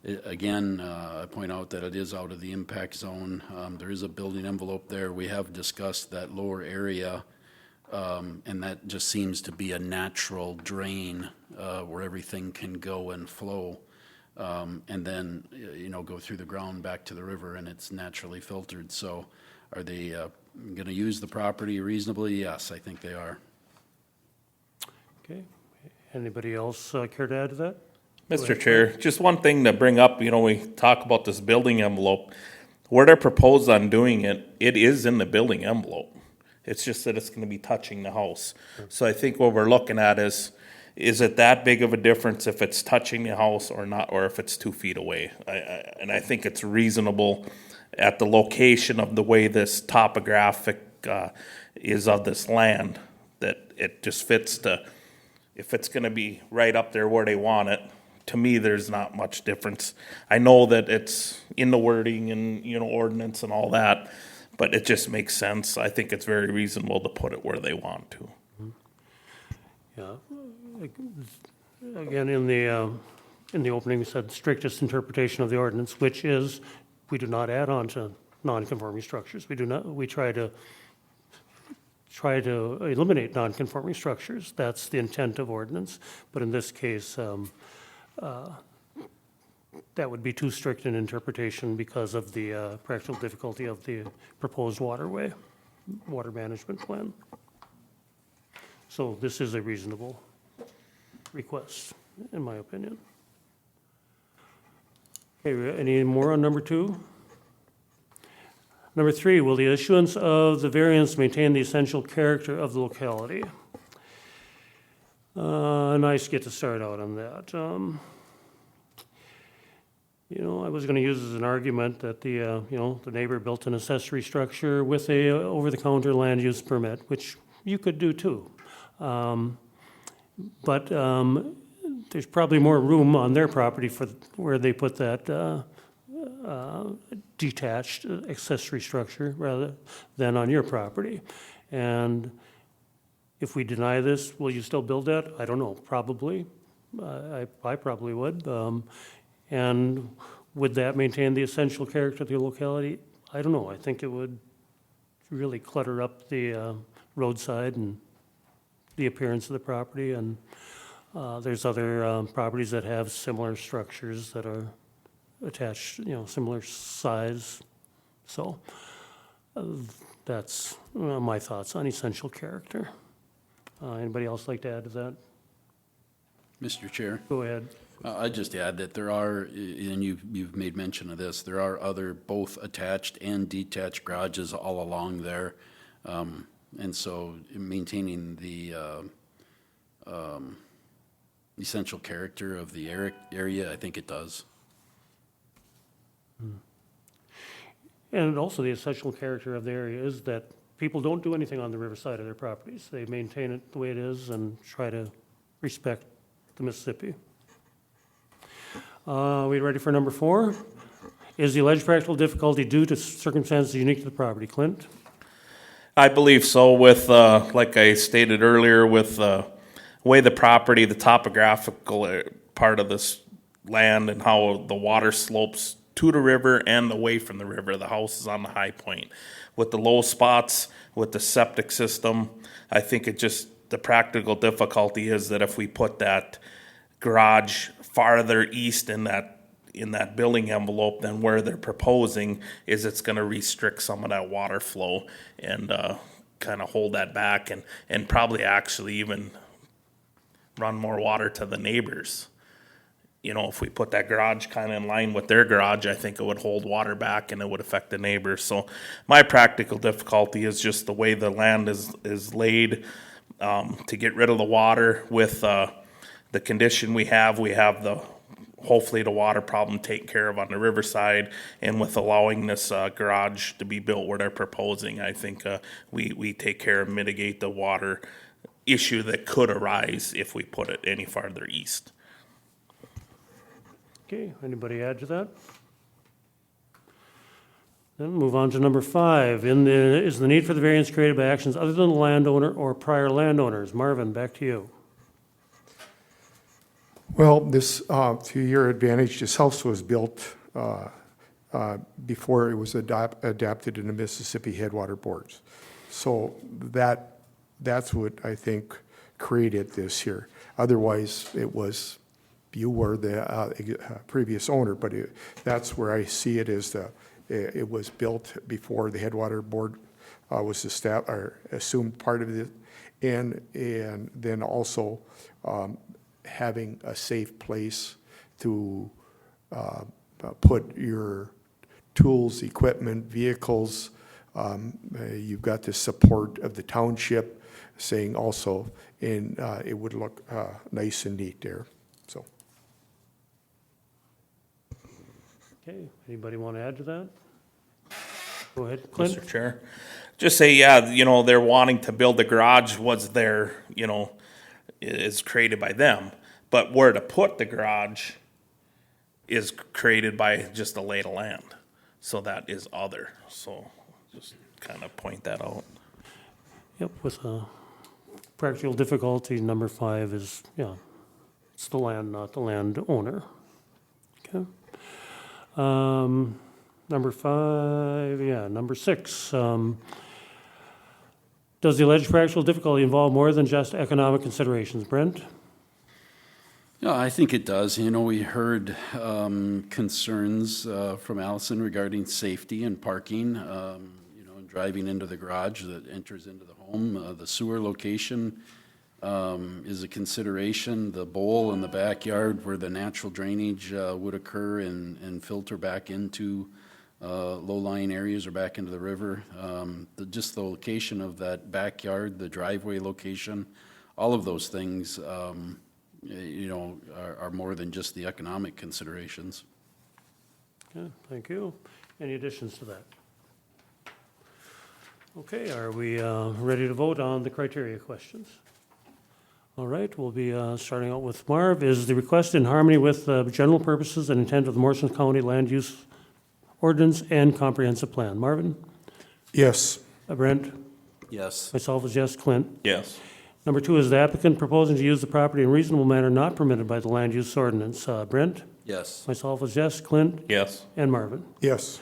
Again, I point out that it is out of the impact zone. There is a building envelope there. We have discussed that lower area, and that just seems to be a natural drain where everything can go and flow, and then, you know, go through the ground back to the river, and it's naturally filtered. So are they going to use the property reasonably? Yes, I think they are. Okay. Anybody else care to add to that? Mr. Chair, just one thing to bring up, you know, we talk about this building envelope. Where they're proposed on doing it, it is in the building envelope. It's just that it's gonna be touching the house. So I think what we're looking at is it that big of a difference if it's touching the house or not, or if it's 2 feet away? And I think it's reasonable at the location of the way this topographic is of this land, that it just fits to, if it's gonna be right up there where they want it, to me, there's not much difference. I know that it's in the wording and, you know, ordinance and all that, but it just makes sense. I think it's very reasonable to put it where they want to. Yeah. Again, in the opening, we said strictest interpretation of the ordinance, which is we do not add on to non-conforming structures. We try to eliminate non-conforming structures. That's the intent of ordinance. But in this case, that would be too strict an interpretation because of the practical difficulty of the proposed water management plan. So this is a reasonable request, in my opinion. Okay, any more on number 2? Number 3, will the issuance of the variance maintain the essential character of the locality? Nice get to start out on that. I was gonna use as an argument that the neighbor built an accessory structure with a over-the-counter land use permit, which you could do too. But there's probably more room on their property for where they put that detached accessory structure rather than on your property. And if we deny this, will you still build that? I don't know, probably. I probably would. And would that maintain the essential character of the locality? I don't know. I think it would really clutter up the roadside and the appearance of the property. And there's other properties that have similar structures that are attached, similar size. So that's my thoughts on essential character. Anybody else like to add to that? Mr. Chair, Go ahead. I'd just add that there are, and you've made mention of this, there are other both attached and detached garages all along there. And so maintaining the essential character of the area, I think it does. And also the essential character of the area is that people don't do anything on the riverside of their properties. They maintain it the way it is and try to respect the Mississippi. We ready for number 4? Is the alleged practical difficulty due to circumstances unique to the property? Clint? I believe so with, like I stated earlier, with the way the property, the topographical part of this land and how the water slopes to the river and away from the river. The house is on the high point. With the low spots, with the septic system, I think the practical difficulty is that if we put that garage farther east in that building envelope than where they're proposing, is it's going to restrict some of that water flow and kind of hold that back and probably actually even run more water to the neighbors. If we put that garage kind of in line with their garage, I think it would hold water back and it would affect the neighbors. So my practical difficulty is just the way the land is laid to get rid of the water with the condition we have hopefully the water problem taken care of on the riverside, and with allowing this garage to be built where they're proposing, I think we take care of mitigate the water issue that could arise if we put it any farther east. Okay, anybody add to that? Then move on to number 5. Is the need for the variance created by actions other than the landowner or prior landowners? Marvin, back to you. Well, this, to your advantage, this house was built before it was adapted into Mississippi Headwater Boards. So that's what I think created this here. Otherwise, you were the previous owner, but that's where I see it as it was built before the Headwater Board was established or assumed part of it, and then also having a safe place to put your tools, equipment, vehicles. You've got the support of the township saying also, and it would look nice and neat there. So. Okay, anybody want to add to that? Go ahead, Clint. Mr. Chair, just say, they're wanting to build the garage was there, is created by them, but where to put the garage is created by just a lay of land. So that is other. So just kind of point that out. Yep, with a practical difficulty, number 5 is, it's the land, not the landowner. Okay. Number 5, number 6. Does the alleged practical difficulty involve more than just economic considerations? Brent? Yeah, I think it does. We heard concerns from Allison regarding safety and parking, and driving into the garage that enters into the home, the sewer location. is a consideration. The bowl in the backyard where the natural drainage would occur and filter back into low-lying areas or back into the river. Just the location of that backyard, the driveway location, all of those things, are more than just the economic considerations. Okay, thank you. Any additions to that? Okay, are we ready to vote on the criteria questions? All right, we'll be starting out with Marv. Is the request in harmony with the general purposes and intent of the Morrison County Land Use Ordinance and Comprehensive Plan? Marvin? Yes. Brent? Yes. Myself is yes. Clint? Yes. Number 2, is the applicant proposing to use the property in a reasonable manner not permitted by the Land Use Ordinance? Brent? Yes. Myself is yes. Clint? Yes. And Marvin? Yes.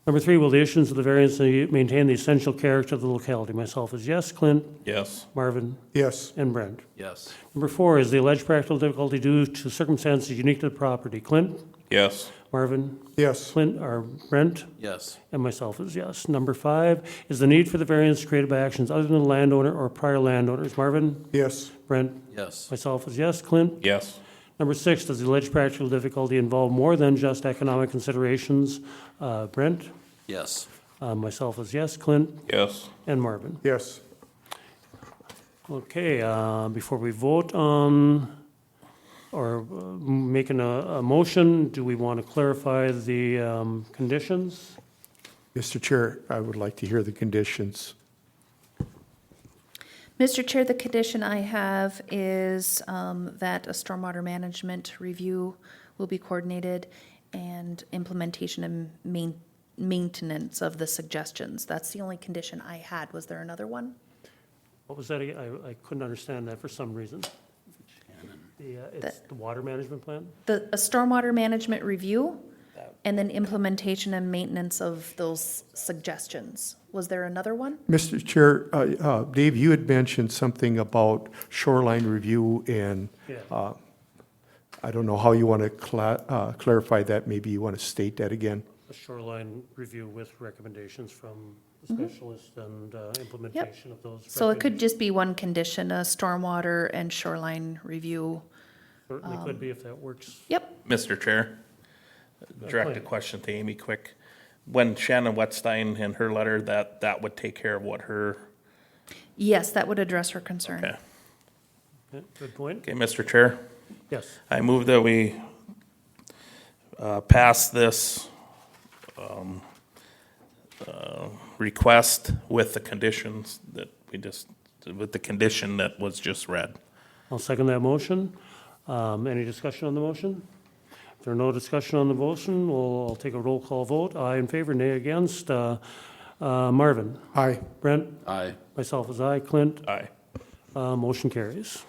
Number 3, will the issuance of the variance maintain the essential character of the locality? Myself is yes. Clint? Yes. Marvin? Yes. And Brent? Yes. Number 4, is the alleged practical difficulty due to circumstances unique to the property? Clint? Yes. Marvin? Yes. Clint, or Brent? Yes. And myself is yes. Number 5, is the need for the variance created by actions other than the landowner or prior landowners? Marvin? Yes. Brent? Yes. Myself is yes. Clint? Yes. Number 6, does the alleged practical difficulty involve more than just economic considerations? Brent? Yes. Myself is yes. Clint? Yes. And Marvin? Yes. Okay, before we vote on or making a motion, do we want to clarify the conditions? Mr. Chair, I would like to hear the conditions. Mr. Chair, the condition I have is that a stormwater management review will be coordinated and implementation and maintenance of the suggestions. That's the only condition I had. Was there another one? What was that again? I couldn't understand that for some reason. It's the water management plan? A stormwater management review and then implementation and maintenance of those suggestions. Was there another one? Mr. Chair, Dave, you had mentioned something about shoreline review, and Yeah. I don't know how you want to clarify that. Maybe you want to state that again. A shoreline review with recommendations from the specialist and implementation of those. So it could just be one condition, a stormwater and shoreline review. Certainly could be if that works. Yep. Mr. Chair, direct a question to Amy quick. When Shannon Wetstein in her letter, that would take care of what her, Yes, that would address her concern. okay. Okay, good point. Okay, Mr. Chair, Yes. I move that we pass this request with the conditions that with the condition that was just read. I'll second that motion. Any discussion on the motion? If there are no discussion on the motion, I'll take a roll call vote. Aye in favor, nay against. Marvin? Aye. Brent? Aye. Myself is aye. Clint? Aye. Motion carries.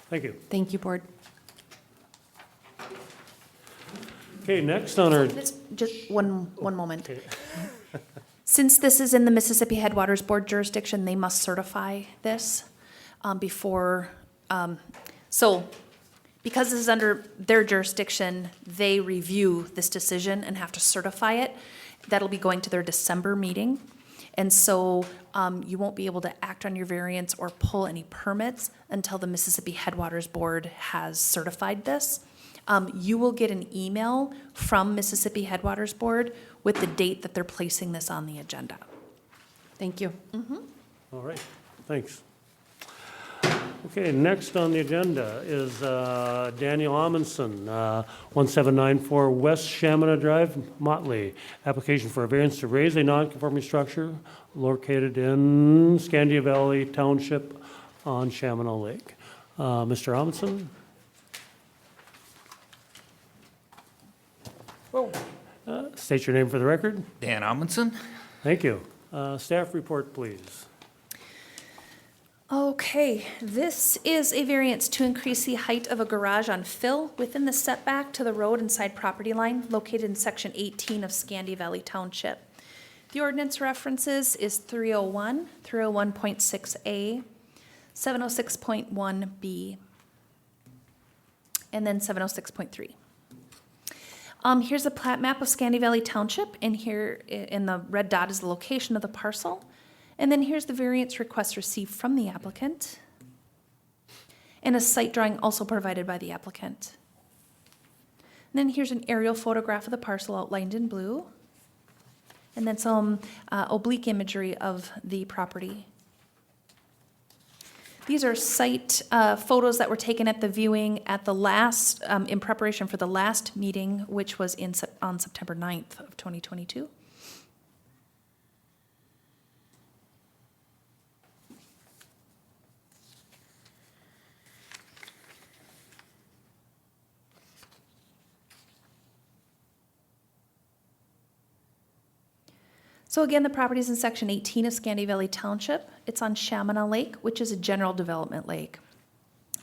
Thank you. Thank you, Board. Okay, next on our, Just one moment. okay, Since this is in the Mississippi Headwaters Board jurisdiction, they must certify this before, so because this is under their jurisdiction, they review this decision and have to certify it. That'll be going to their December meeting. And so you won't be able to act on your variance or pull any permits until the Mississippi Headwaters Board has certified this. You will get an email from Mississippi Headwaters Board with the date that they're placing this on the agenda. Thank you. all right, thanks. Okay, next on the agenda is Daniel Amundson, 1794 West Shamana Drive, Motley. Application for a variance to raise a non-conforming structure located in Scandia Valley Township on Shamana Lake. Mr. Amundson? State your name for the record. Dan Amundson. Thank you. Staff report, please. Okay, this is a variance to increase the height of a garage on fill within the setback to the road and side property line located in section 18 of Scandia Valley Township. The ordinance references is 301, 301.6A, 706.1B, and then 706.3. Here's a plat map of Scandia Valley Township, and here in the red dot is the location of the parcel. And then here's the variance request received from the applicant, and a site drawing also provided by the applicant. And then here's an aerial photograph of the parcel outlined in blue, and then some oblique imagery of the property. These are site photos that were taken at the viewing at the last, in preparation for the last meeting, which was on September 9th of 2022. So again, the property is in Section 18 of Scandia Valley Township. It's on Chaminade Lake, which is a general development lake.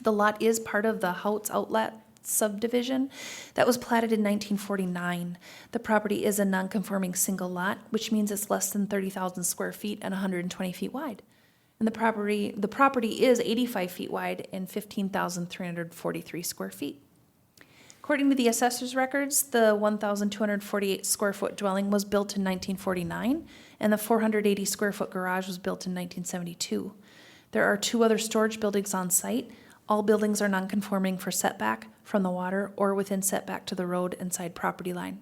The lot is part of the Houts Outlet subdivision that was platted in 1949. The property is a non-conforming single lot, which means it's less than 30,000 square feet and 120 feet wide. And the property is 85 feet wide and 15,343 square feet. According to the assessor's records, the 1,248 square foot dwelling was built in 1949, and the 480 square foot garage was built in 1972. There are 2 other storage buildings on site. All buildings are non-conforming for setback from the water or within setback to the road and side property line.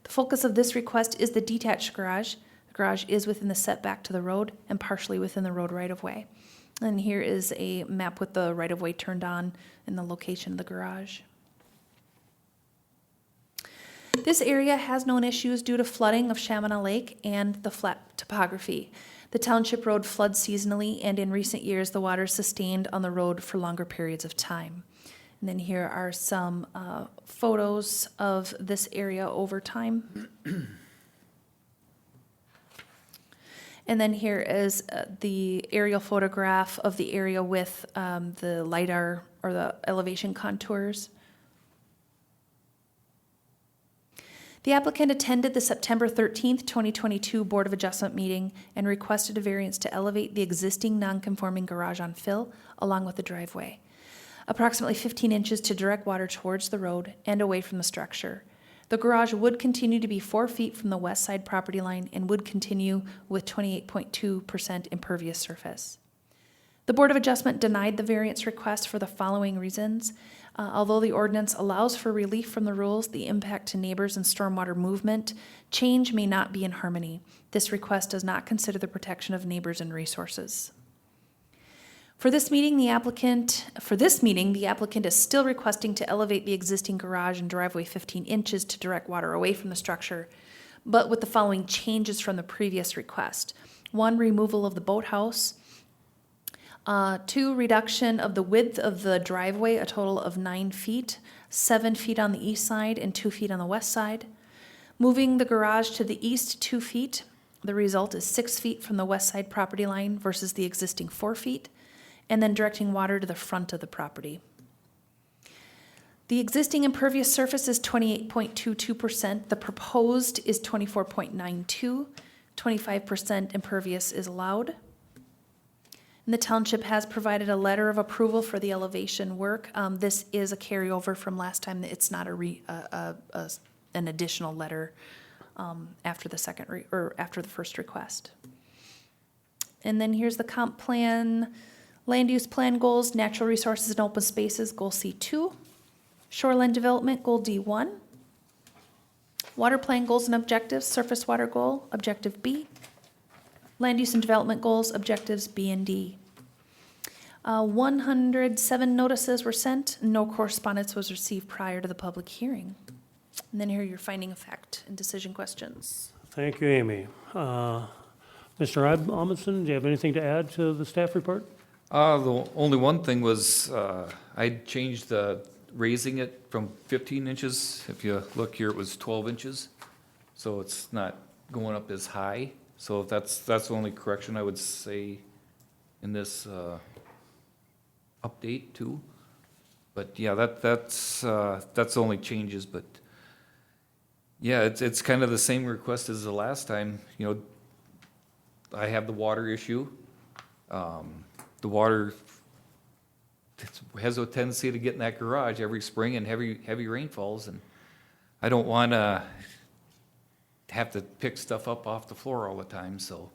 The focus of this request is the detached garage. The garage is within the setback to the road and partially within the road right-of-way. And here is a map with the right-of-way turned on and the location of the garage. This area has known issues due to flooding of Chaminade Lake and the flat topography. The township road floods seasonally, and in recent years, the water sustained on the road for longer periods of time. And then here are some photos of this area over time. And then here is the aerial photograph of the area with the LiDAR or the elevation contours. The applicant attended the September 13th, 2022 Board of Adjustment meeting and requested a variance to elevate the existing non-conforming garage on fill along with the driveway, approximately 15 inches to direct water towards the road and away from the structure. The garage would continue to be 4 feet from the west side property line and would continue with 28.2% impervious surface. The Board of Adjustment denied the variance request for the following reasons. Although the ordinance allows for relief from the rules, the impact to neighbors and stormwater movement change may not be in harmony. This request does not consider the protection of neighbors and resources. For this meeting, the applicant is still requesting to elevate the existing garage and driveway 15 inches to direct water away from the structure, but with the following changes from the previous request. 1, removal of the boathouse. 2, reduction of the width of the driveway, a total of 9 feet, 7 feet on the east side and 2 feet on the west side. Moving the garage to the east 2 feet. The result is 6 feet from the west side property line versus the existing 4 feet. And then directing water to the front of the property. The existing impervious surface is 28.22%. The proposed is 24.92. 25% impervious is allowed. And the township has provided a letter of approval for the elevation work. This is a carryover from last time. It's not an additional letter after the first request. And then here's the comp plan, land use plan goals, natural resources and open spaces, goal C2, shoreline development, goal D1, water plan goals and objectives, surface water goal, objective B, land use and development goals, objectives B and D. 107 notices were sent. No correspondence was received prior to the public hearing. And then here are your finding of fact and decision questions. Thank you, Amy. Mr. Amundson, do you have anything to add to the staff report? The only one thing was, I changed the raising it from 15 inches. If you look here, it was 12 inches. So it's not going up as high. So that's the only correction I would say in this update too. But yeah, that's the only changes. But yeah, it's kind of the same request as the last time. You know, I have the water issue. The water has a tendency to get in that garage every spring and heavy rainfalls, and I don't want to have to pick stuff up off the floor all the time. So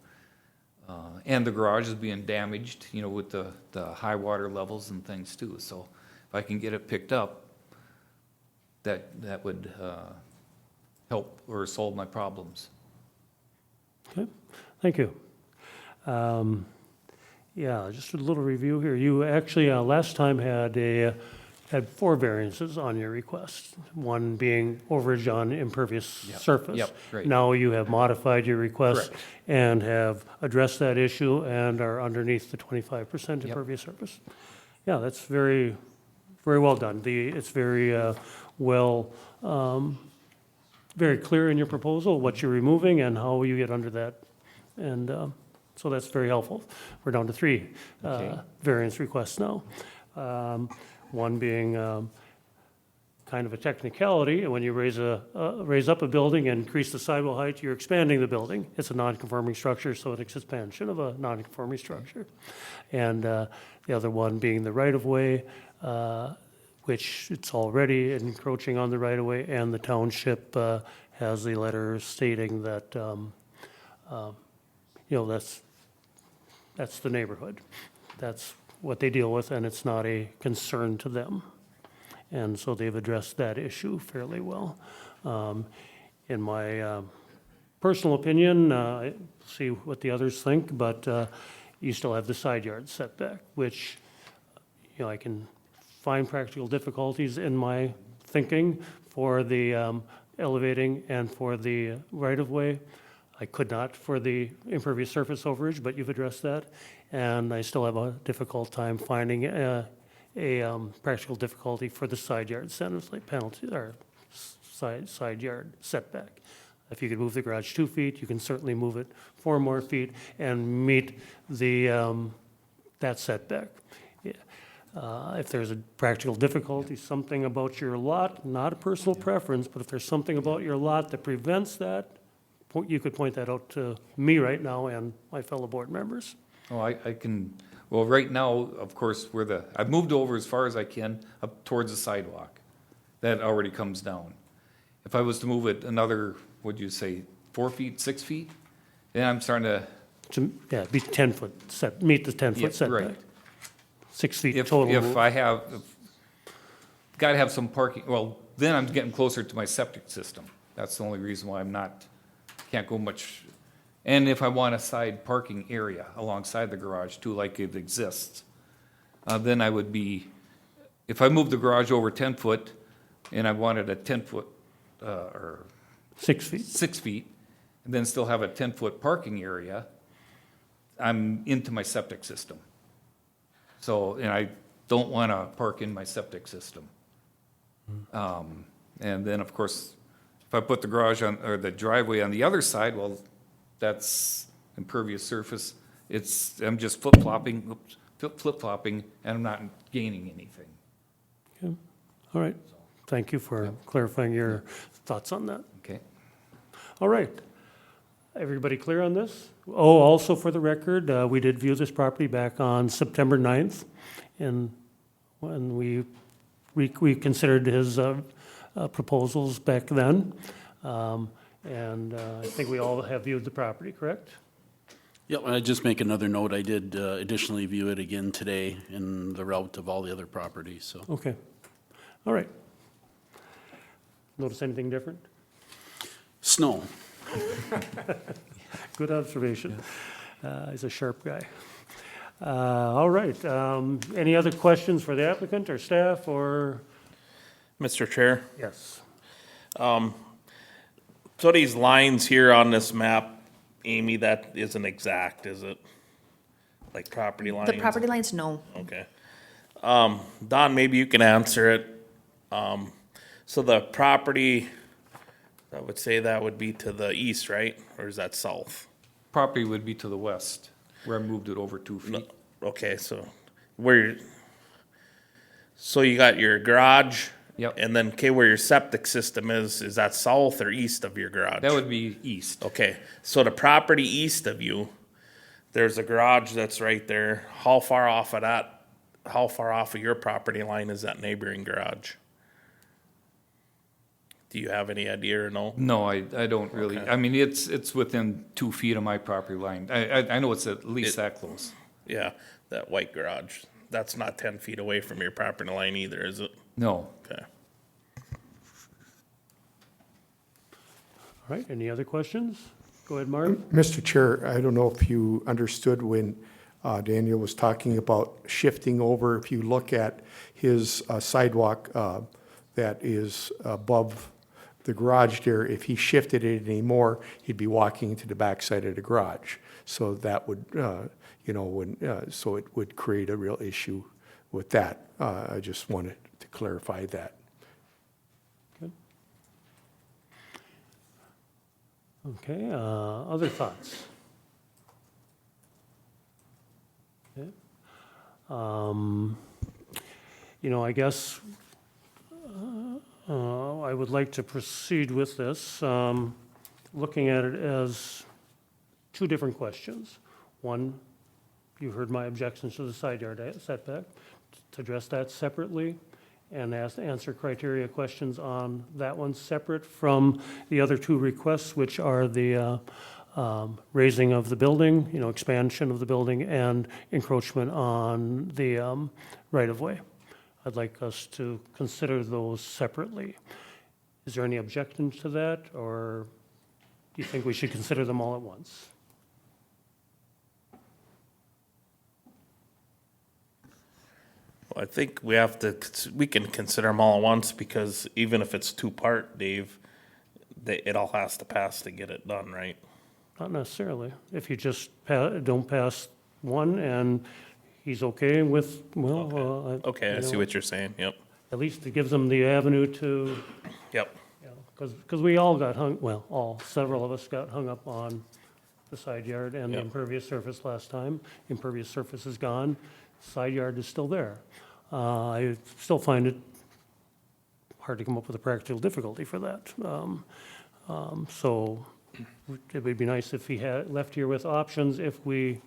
And the garage is being damaged, you know, with the high water levels and things too. So if I can get it picked up, that would help or solve my problems. Okay, thank you. Yeah, just a little review here. You actually, last time had 4 variances on your request, one being overage on impervious Yep, surface. yep, right. Now you have modified your request Correct. and have addressed that issue and are underneath the 25% Yep. impervious surface. Yeah, that's very, very well done. It's very well, very clear in your proposal, what you're removing and how you get under that. And so that's very helpful. We're down to 3 Okay. variance requests now. One being kind of a technicality, and when you raise up a building and increase the sidewall height, you're expanding the building. It's a non-conforming structure, so it's expansion of a non-conforming structure. And the other one being the right-of-way, which it's already encroaching on the right-of-way, and the township has a letter stating that, that's the neighborhood. That's what they deal with, and it's not a concern to them. And so they've addressed that issue fairly well. In my personal opinion, see what the others think, but you still have the side yard setback, which, I can find practical difficulties in my thinking for the elevating and for the right-of-way. I could not for the impervious surface overage, but you've addressed that. And I still have a difficult time finding a practical difficulty for the side yard penalty, or side yard setback. If you could move the garage 2 feet, you can certainly move it 4 more feet and meet the, that setback. If there's a practical difficulty, something about your lot, not a personal preference, but if there's something about your lot that prevents that, you could point that out to me right now and my fellow board members. Oh, I can, well, right now, of course, I've moved over as far as I can up towards the sidewalk. That already comes down. If I was to move it another, what'd you say, 4 feet, 6 feet? Then I'm starting to, Yeah, be 10-foot set, meet the 10-foot Yeah, setback. right. 6 feet if total. I have, gotta have some parking, well, then I'm getting closer to my septic system. That's the only reason why can't go much. And if I want a side parking area alongside the garage too, like it exists, then I would be, if I moved the garage over 10 foot and I wanted a 10-foot, or 6 feet. 6 feet, and then still have a 10-foot parking area, I'm into my septic system. So, and I don't want to park in my septic system. And then, of course, if I put the garage on, or the driveway on the other side, well, that's impervious surface. I'm just flip-flopping, and I'm not gaining anything. Okay. All right. Thank you for clarifying your thoughts on that. Okay? All right. Everybody clear on this? Oh, also for the record, we did view this property back on September 9th, and when we considered his proposals back then. And I think we all have viewed the property, correct? Yep, I'd just make another note. I did additionally view it again today in the route of all the other properties, so. Okay. All right. Notice anything different? Snow. Good observation. He's a sharp guy. All right. Any other questions for the applicant or staff or? Mr. Chair, Yes. so these lines here on this map, Amy, that isn't exact, is it? Like property lines? The property lines, no. Okay. Don, maybe you can answer it. So the property, I would say that would be to the east, right? Or is that south? Property would be to the west, where I moved it over 2 feet. Okay, so so you got your garage? Yep. And then, okay, where your septic system is that south or east of your garage? That would be east. Okay, so the property east of you, there's a garage that's right there. How far off of your property line is that neighboring garage? Do you have any idea or no? No, I don't really. Okay. I mean, it's within 2 feet of my property line. I know it's at least It- that close. Yeah, that white garage, that's not 10 feet away from your property line either, is it? No. Okay. All right, any other questions? Go ahead, Mark. Mr. Chair, I don't know if you understood when Daniel was talking about shifting over. If you look at his sidewalk that is above the garage there, if he shifted it anymore, he'd be walking to the backside of the garage. So that would, so it would create a real issue with that. I just wanted to clarify that. Okay, other thoughts? Okay. I guess I would like to proceed with this, looking at it as two different questions. One, you heard my objections to the side yard setback, to address that separately and answer criteria questions on that one separate from the other two requests, which are the raising of the building, expansion of the building, and encroachment on the right-of-way. I'd like us to consider those separately. Is there any objection to that, or do you think we should consider them all at once? Well, I think we can consider them all at once, because even if it's two-part, Dave, it all has to pass to get it done, right? Not necessarily. If you just don't pass one and he's okay with, Okay, I see what you're saying, yep, at least it gives them the avenue to, yep. because we all got several of us got hung up on the side yard and the Yep. impervious surface last time. Impervious surface is gone, side yard is still there. I still find it hard to come up with a practical difficulty for that. So it would be nice if he had left here with options if we,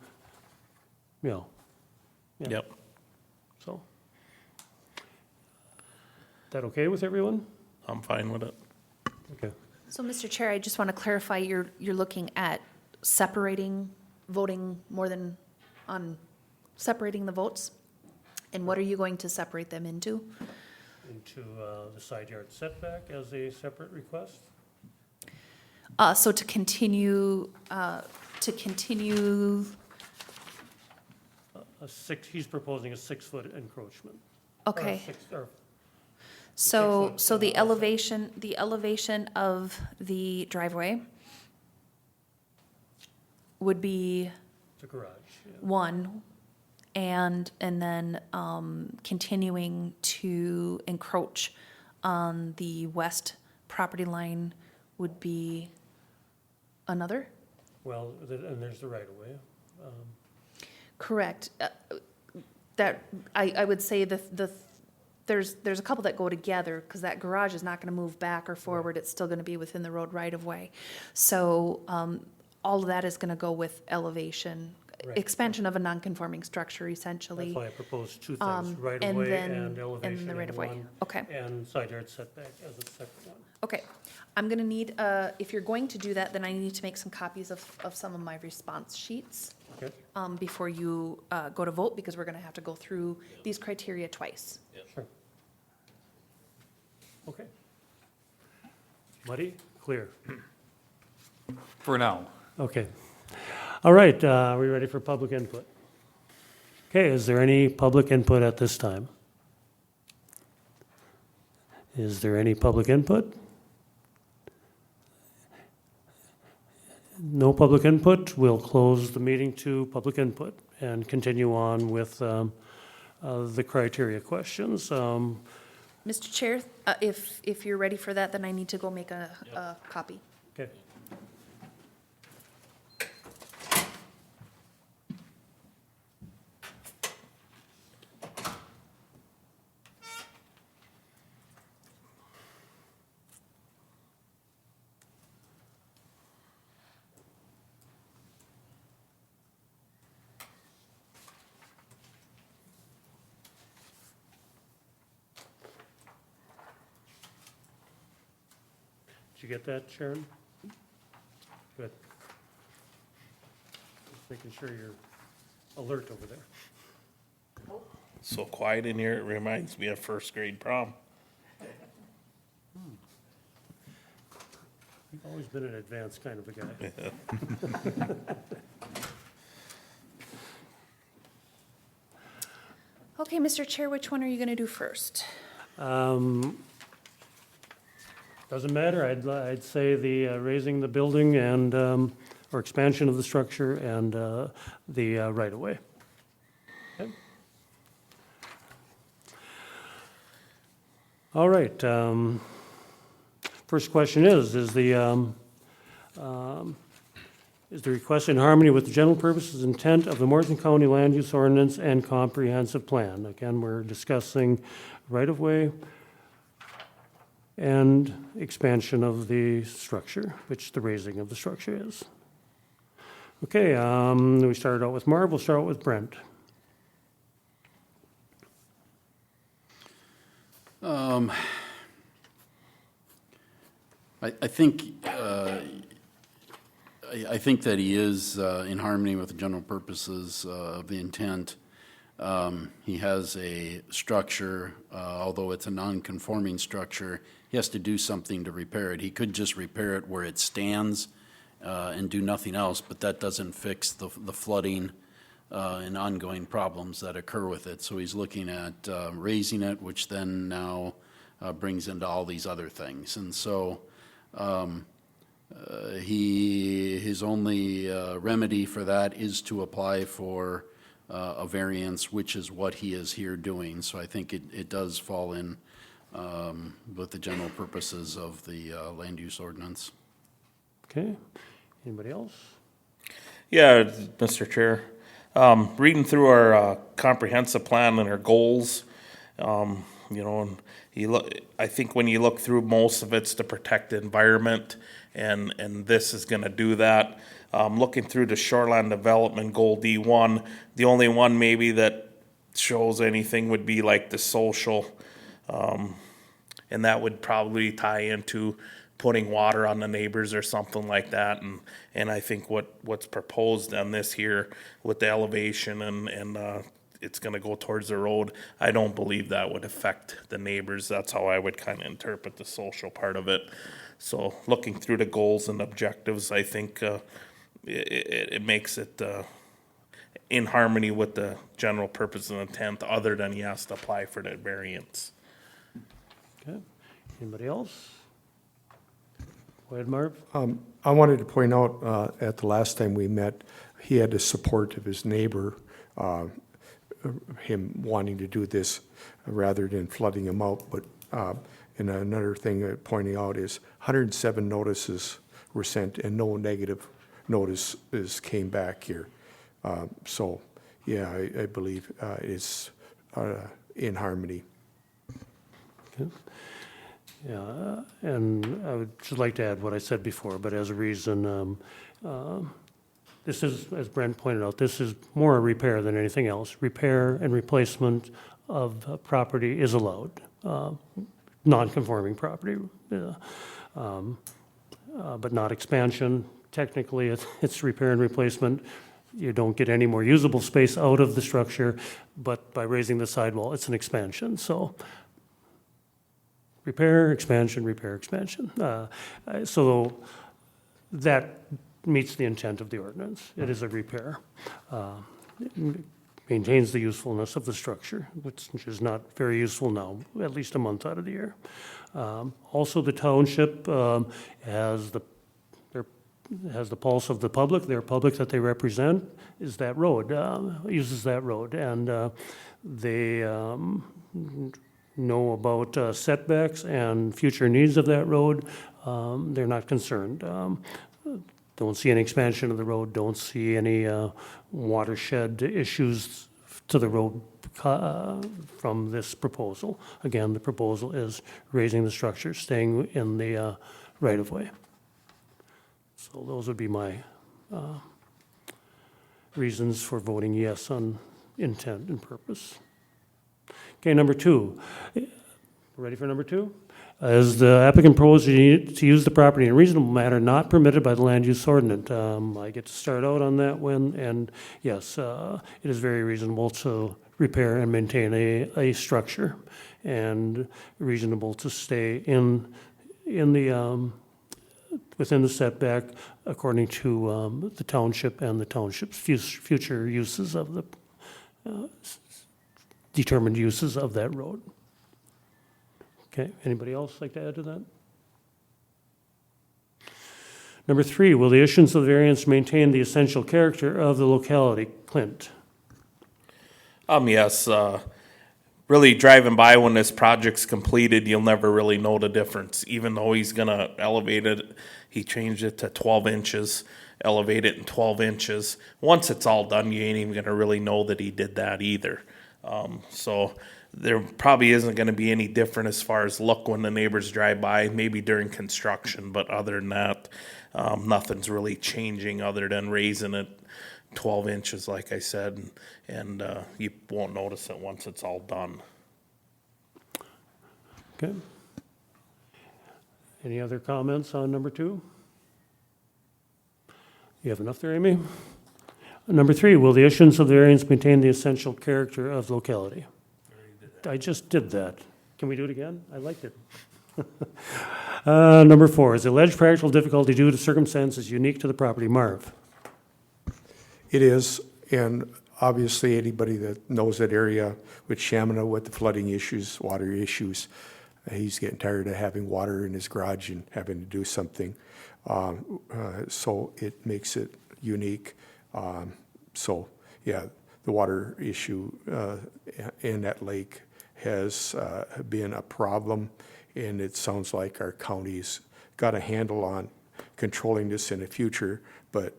Yeah. Yep. So. That okay with everyone? I'm fine with it. Okay. So, Mr. Chair, I just want to clarify, you're looking at voting more than on separating the votes? And what are you going to separate them into? Into the side yard setback as a separate request? So to continue, He's proposing a 6-foot encroachment. Or okay. or So, 6 so foot, the elevation of the driveway would be the garage, yeah. 1, and then continuing to encroach on the west property line would be another? Well, and there's the right-of-way. Correct. That, I would say there's a couple that go together, because that garage is not gonna move back or forward, it's still gonna be within the road right-of-way. So, all of that is gonna go with elevation, Right. expansion of a non-conforming structure essentially. That's why I proposed two things, And right-of-way then, and elevation and the in right-of-way. one, Okay, and side yard setback as a separate one. okay. I'm gonna need, if you're going to do that, then I need to make some copies of some of my response sheets, Okay, before you, go to vote, because we're gonna have to go through these criteria twice. sure. Okay. Muddy, clear. For now. Okay. All right, are we ready for public input? Okay, is there any public input at this time? Is there any public input? No public input, we'll close the meeting to public input and continue on with the criteria questions. Mr. Chair, if you're ready for that, then I need to go make a copy. Okay. Did you get that, Sharon? Good. Just making sure you're alert over there. So quiet in here, it reminds me of first grade prom. You've always been an advanced kind of a guy. Okay, Mr. Chair, which one are you going to do first? Doesn't matter, I'd say the raising the building and, or expansion of the structure and the right-of-way. Okay. All right, first question is the request in harmony with the general purposes and intent of the Morrison County Land Use Ordinance and Comprehensive Plan? Again, we're discussing right-of-way and expansion of the structure, which the raising of the structure is. Okay, we started out with Marv, we'll start out with Brent. I think, I think that he is in harmony with the general purposes of the intent. He has a structure, although it's a non-conforming structure, he has to do something to repair it. He could just repair it where it stands and do nothing else, but that doesn't fix the flooding and ongoing problems that occur with it. So he's looking at raising it, which then now brings into all these other things. And so his only remedy for that is to apply for a variance, which is what he is here doing. So I think it does fall in with the general purposes of the land use ordinance. Okay, anybody else? Yeah, Mr. Chair. Reading through our comprehensive plan and our goals, and I think when you look through, most of it's to protect the environment, and this is going to do that. Looking through the shoreline development goal D1, the only one maybe that shows anything would be like the social, and that would probably tie into putting water on the neighbors or something like that. And I think what's proposed on this here with the elevation and it's going to go towards the road, I don't believe that would affect the neighbors. That's how I would kind of interpret the social part of it. So looking through the goals and objectives, I think it makes it in harmony with the general purpose and intent, other than he has to apply for that variance. Okay, anybody else? Go ahead, Marv. I wanted to point out, at the last time we met, he had the support of his neighbor, him wanting to do this rather than flooding him out. But, and another thing pointing out is 107 notices were sent and no negative notices came back here. So, yeah, I believe it's in harmony. Okay. Yeah, and I would just like to add what I said before, but as a reason, this is, as Brent pointed out, this is more a repair than anything else. Repair and replacement of property is allowed, non-conforming property, but not expansion. Technically, it's repair and replacement. You don't get any more usable space out of the structure, but by raising the sidewall, it's an expansion. So repair, expansion, repair, expansion. So that meets the intent of the ordinance. It is a repair. It maintains the usefulness of the structure, which is not very useful now, at least a month out of the year. Also, the township has the pulse of the public. Their public that they represent is that road, uses that road. And they know about setbacks and future needs of that road. They're not concerned. Don't see any expansion of the road, don't see any watershed issues to the road from this proposal. Again, the proposal is raising the structure, staying in the right-of-way. So those would be my reasons for voting yes on intent and purpose. Okay, number two. Ready for number two? As the applicant proposes to use the property in a reasonable manner not permitted by the land use ordinance. I get to start out on that one, and yes, it is very reasonable to repair and maintain a structure, and reasonable to stay in the, within the setback according to the township and the township's future uses of the, determined uses of that road. Okay, anybody else like to add to that? Number 3, will the issuance of the variance maintain the essential character of the locality? Clint? Yes, really driving by when this project's completed, you'll never really know the difference. Even though he's gonna elevate it, he changed it to 12 inches, elevate it in 12 inches. Once it's all done, you ain't even gonna really know that he did that either. So there probably isn't gonna be any different as far as look when the neighbors drive by, maybe during construction, but other than that, nothing's really changing other than raising it 12 inches, like I said, and you won't notice it once it's all done. Okay. Any other comments on number 2? You have enough there, Amy? Number 3, will the issuance of the variance maintain the essential character of the locality? I just did that. Can we do it again? I liked it. Number 4, is the alleged practical difficulty due to circumstances unique to the property? Marv? It is, and obviously anybody that knows that area with Shamina with the flooding issues, water issues, he's getting tired of having water in his garage and having to do something. So it makes it unique. So yeah, the water issue in that lake has been a problem, and it sounds like our county's got a handle on controlling this in the future, but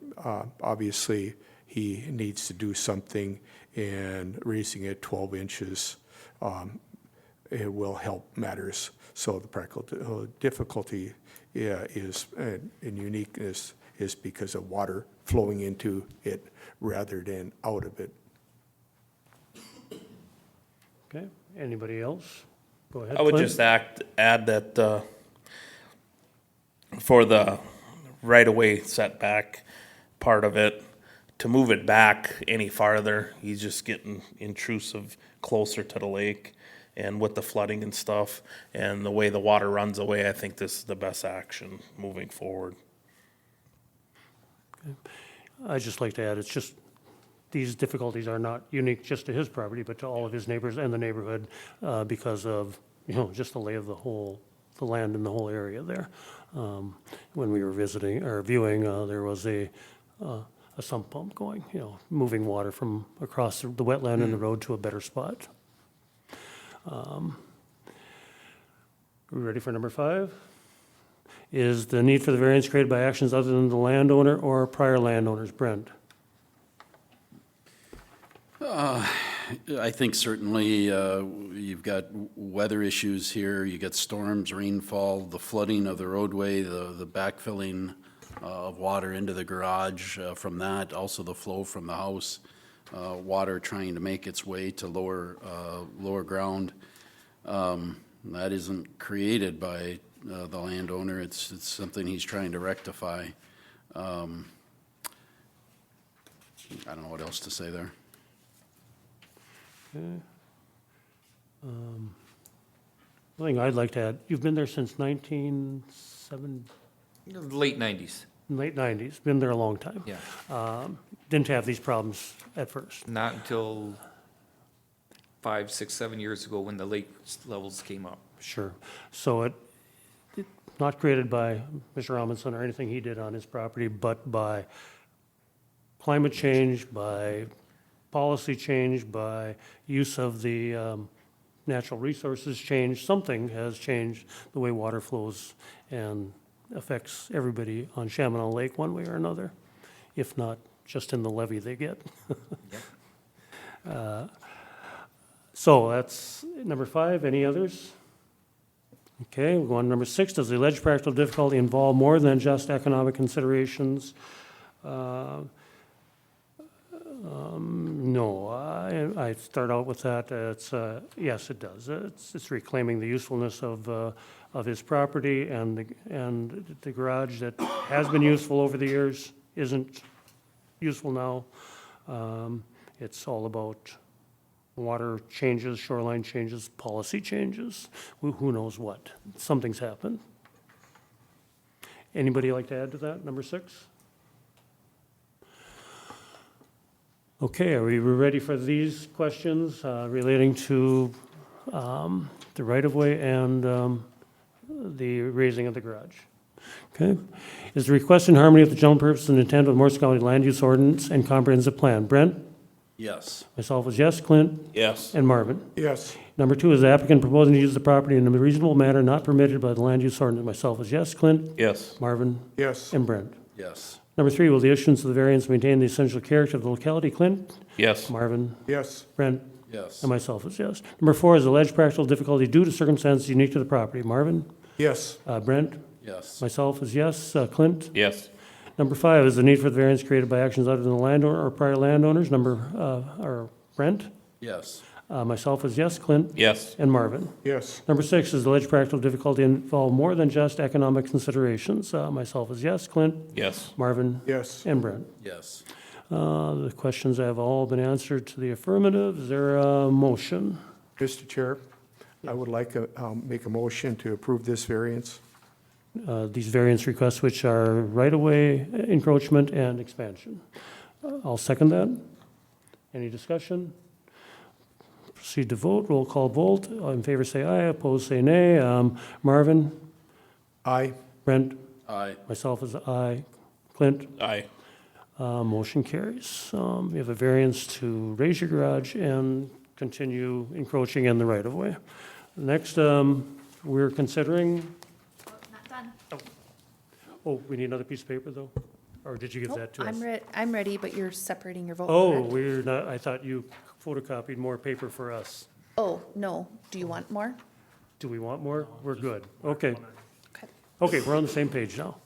obviously he needs to do something, and raising it 12 inches it will help matters. So the practical difficulty is and uniqueness is because of water flowing into it rather than out of it. Okay, anybody else? Go ahead, I would Clint. just add that for the right-of-way setback part of it, to move it back any farther, he's just getting intrusive closer to the lake. And with the flooding and stuff, and the way the water runs away, I think this is the best action moving forward. I'd just like to add, it's just, these difficulties are not unique just to his property, but to all of his neighbors and the neighborhood because of, just the lay of the land in the whole area there. When we were visiting, or viewing, there was a sump pump going, moving water from across the wetland and the road to a better spot. Are we ready for number 5? Is the need for the variance created by actions other than the landowner or prior landowners? Brent? I think certainly you've got weather issues here, you got storms, rainfall, the flooding of the roadway, the backfilling of water into the garage from that, also the flow from the house, water trying to make its way to lower ground. That isn't created by the landowner, it's something he's trying to rectify. I don't know what else to say there. Okay. One thing I'd like to add, you've been there since 1970, Late 90s, late 90s, been there a long time. yeah. Didn't have these problems at first. Not until 5, 6, 7 years ago when the lake levels came up. Sure. So it not created by Mr. Amundson or anything he did on his property, but by climate change, by policy change, by use of the natural resources change. Something has changed the way water flows and affects everybody on Chaminade Lake one way or another, if not just in the levee they get. So that's number 5. Any others? Okay, we'll go on to number 6. Does the alleged practical difficulty involve more than just economic considerations? No, I start out with that, it's, yes, it does. It's reclaiming the usefulness of his property, and the garage that has been useful over the years isn't useful now. It's all about water changes, shoreline changes, policy changes, who knows what. Something's happened. Anybody like to add to that, number 6? Okay, are we ready for these questions relating to the right-of-way and the raising of the garage? Okay. Is the request in harmony with the general purpose and intent of the Morrison County Land Use Ordinance and Comprehensive Plan? Brent? Yes. Myself is yes. Clint? Yes. And Marvin? Yes. Number 2, is the applicant proposing to use the property in a reasonable manner not permitted by the Land Use Ordinance? Myself is yes. Clint? Yes. Marvin? Yes. And Brent? Yes. Number 3, will the issuance of the variance maintain the essential character of the locality? Clint? Yes. Marvin? Yes. Brent? Yes. And myself is yes. Number 4, is alleged practical difficulty due to circumstances unique to the property? Marvin? Yes. Brent? Yes. Myself is yes. Clint? Yes. Number 5, is the need for the variance created by actions other than the landowner or prior landowners? Or Brent? Yes. Myself is yes. Clint? Yes. And Marvin? Yes. Number 6, is the alleged practical difficulty involve more than just economic considerations? Myself is yes. Clint? Yes. Marvin? Yes. And Brent? Yes. The questions have all been answered to the affirmative. Is there a motion? Mr. Chair, I would like to make a motion to approve this variance. These variance requests, which are right-of-way, encroachment, and expansion. I'll second that. Any discussion? Proceed to vote. Roll call vote. All in favor say aye. Opposed say nay. Marvin? Aye. Brent? Aye. Myself is aye. Clint? Aye. Motion carries. We have a variance to raise your garage and continue encroaching in the right-of-way. Next, we're considering, Not done. oh, we need another piece of paper, though? Or did you give that to us? I'm ready, but you're separating your vote. Oh, correct? we're not, I thought you photocopied more paper for us. Oh, no. Do you want more? Do we want more? We're good. Okay. Okay. Okay, we're on the same page now.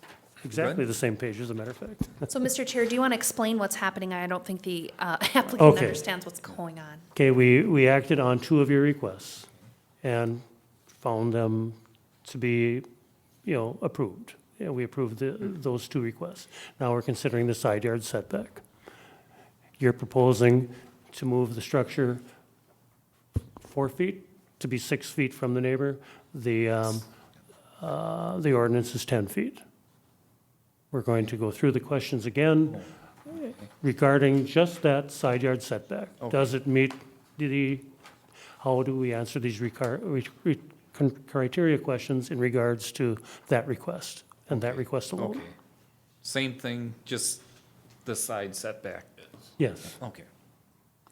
Exactly the same page, as a matter of fact. So, Mr. Chair, do you want to explain what's happening? I don't think the applicant Okay. understands what's going on. Okay, we acted on 2 of your requests and found them to be, approved. Yeah, we approved those 2 requests. Now we're considering the side yard setback. You're proposing to move the structure 4 feet to be 6 feet from the neighbor. The ordinance is 10 feet. We're going to go through the questions again regarding just that side yard setback. Does it meet how do we answer these criteria questions in regards to that request and that request alone? Okay. Same thing, just the side setback. Yes, Okay.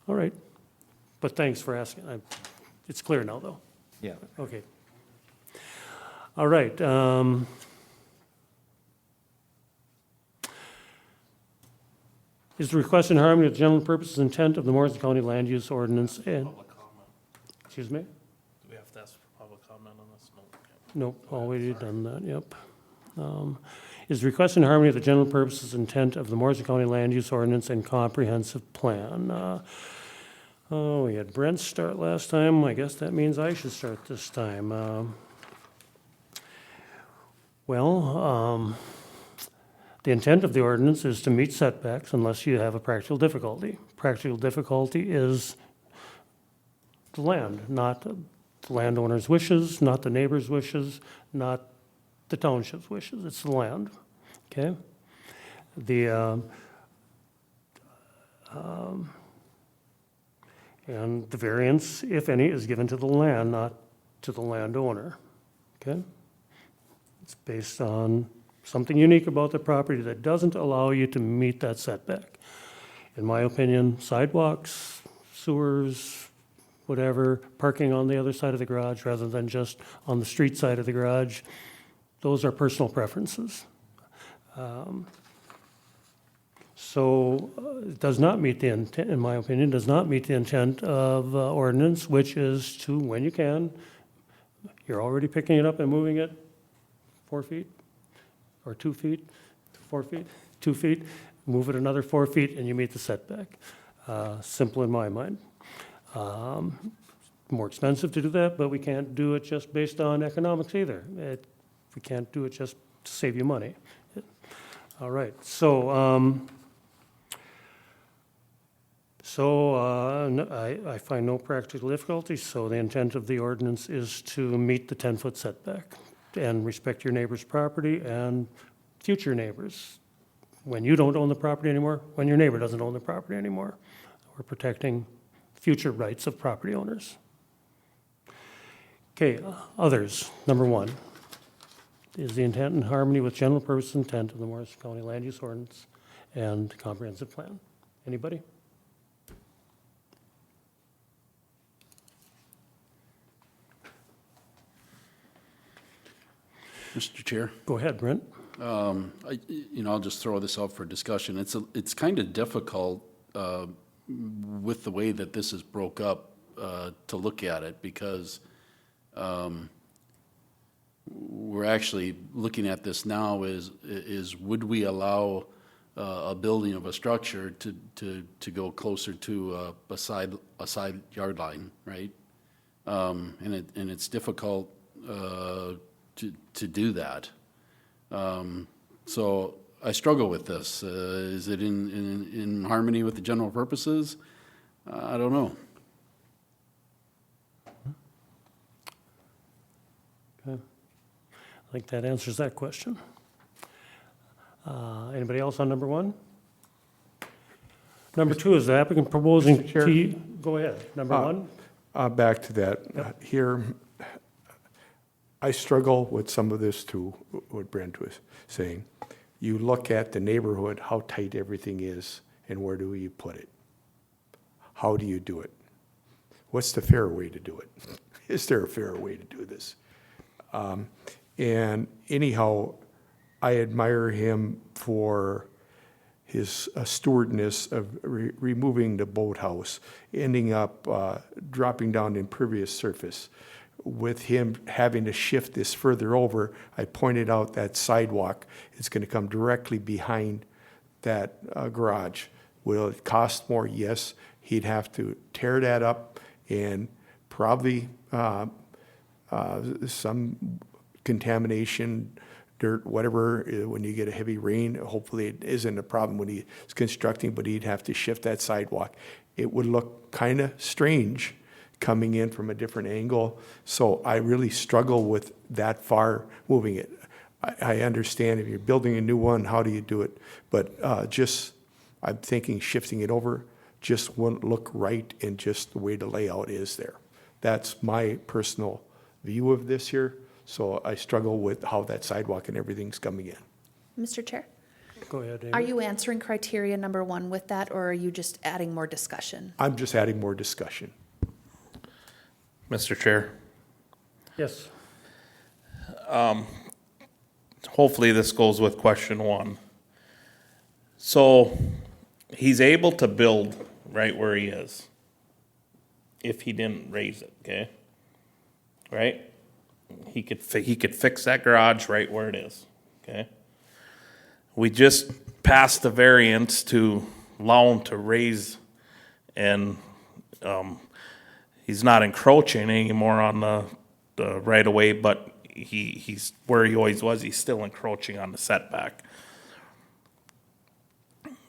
all right. But thanks for asking. It's clear now, though. Yeah. Okay. All right. Is the request in harmony with the general purposes and intent of the Morrison County Land Use Ordinance and, Public comment. excuse me? Do we have to ask for public comment on this? No. Nope, already done that, yep. Is the request in harmony with the general purposes and intent of the Morrison County Land Use Ordinance and Comprehensive Plan? We had Brent start last time. I guess that means I should start this time. The intent of the ordinance is to meet setbacks unless you have a practical difficulty. Practical difficulty is the land, not the landowner's wishes, not the neighbor's wishes, not the township's wishes. It's the land, okay? And the variance, if any, is given to the land, not to the landowner, okay? It's based on something unique about the property that doesn't allow you to meet that setback. In my opinion, sidewalks, sewers, whatever, parking on the other side of the garage rather than just on the street side of the garage, those are personal preferences. It does not meet the intent, in my opinion, does not meet the intent of ordinance, which is to, when you can, you're already picking it up and moving it 4 feet, or 2 feet, 4 feet, 2 feet, move it another 4 feet, and you meet the setback. Simple in my mind. More expensive to do that, but we can't do it just based on economics either. We can't do it just to save you money. All right, so, I find no practical difficulty, so the intent of the ordinance is to meet the 10-foot setback and respect your neighbor's property and future neighbors. When you don't own the property anymore, when your neighbor doesn't own the property anymore. We're protecting future rights of property owners. Okay, others, number 1. Is the intent in harmony with general purpose intent of the Morrison County Land Use Ordinance and Comprehensive Plan? Anybody? Mr. Chair? Go ahead, Brent. I'll just throw this out for discussion. It's kind of difficult with the way that this is broke up to look at it because we're actually looking at this now is would we allow a building of a structure to go closer to a side yard line, right? And it's difficult to do that. So I struggle with this. Is it in harmony with the general purposes? I don't know. Okay. I think that answers that question. Anybody else on number 1? Number 2, is the applicant proposing Mr. Chair? to, go ahead, number 1? Back to that. Here, I struggle with some of this too, what Brent was saying. You look at the neighborhood, how tight everything is, and where do you put it? How do you do it? What's the fair way to do it? Is there a fair way to do this? And anyhow, I admire him for his stewardness of removing the boathouse, ending up dropping down impervious surface. With him having to shift this further over, I pointed out that sidewalk is going to come directly behind that garage. Will it cost more? Yes. He'd have to tear that up and probably some contamination, dirt, whatever, when you get a heavy rain. Hopefully it isn't a problem when he's constructing, but he'd have to shift that sidewalk. It would look kind of strange coming in from a different angle. So I really struggle with that far moving it. I understand if you're building a new one, how do you do it? But I'm thinking shifting it over just wouldn't look right in just the way the layout is there. That's my personal view of this here. So I struggle with how that sidewalk and everything's coming in. Mr. Chair, Go ahead, Amy. are you answering criteria number 1 with that, or are you just adding more discussion? I'm just adding more discussion. Mr. Chair, Yes. hopefully this goes with question 1. So he's able to build right where he is if he didn't raise it, okay? Right? He could fix that garage right where it is, okay? We just passed the variance to allow him to raise, and he's not encroaching anymore on the right of way, but he's where he always was. He's still encroaching on the setback.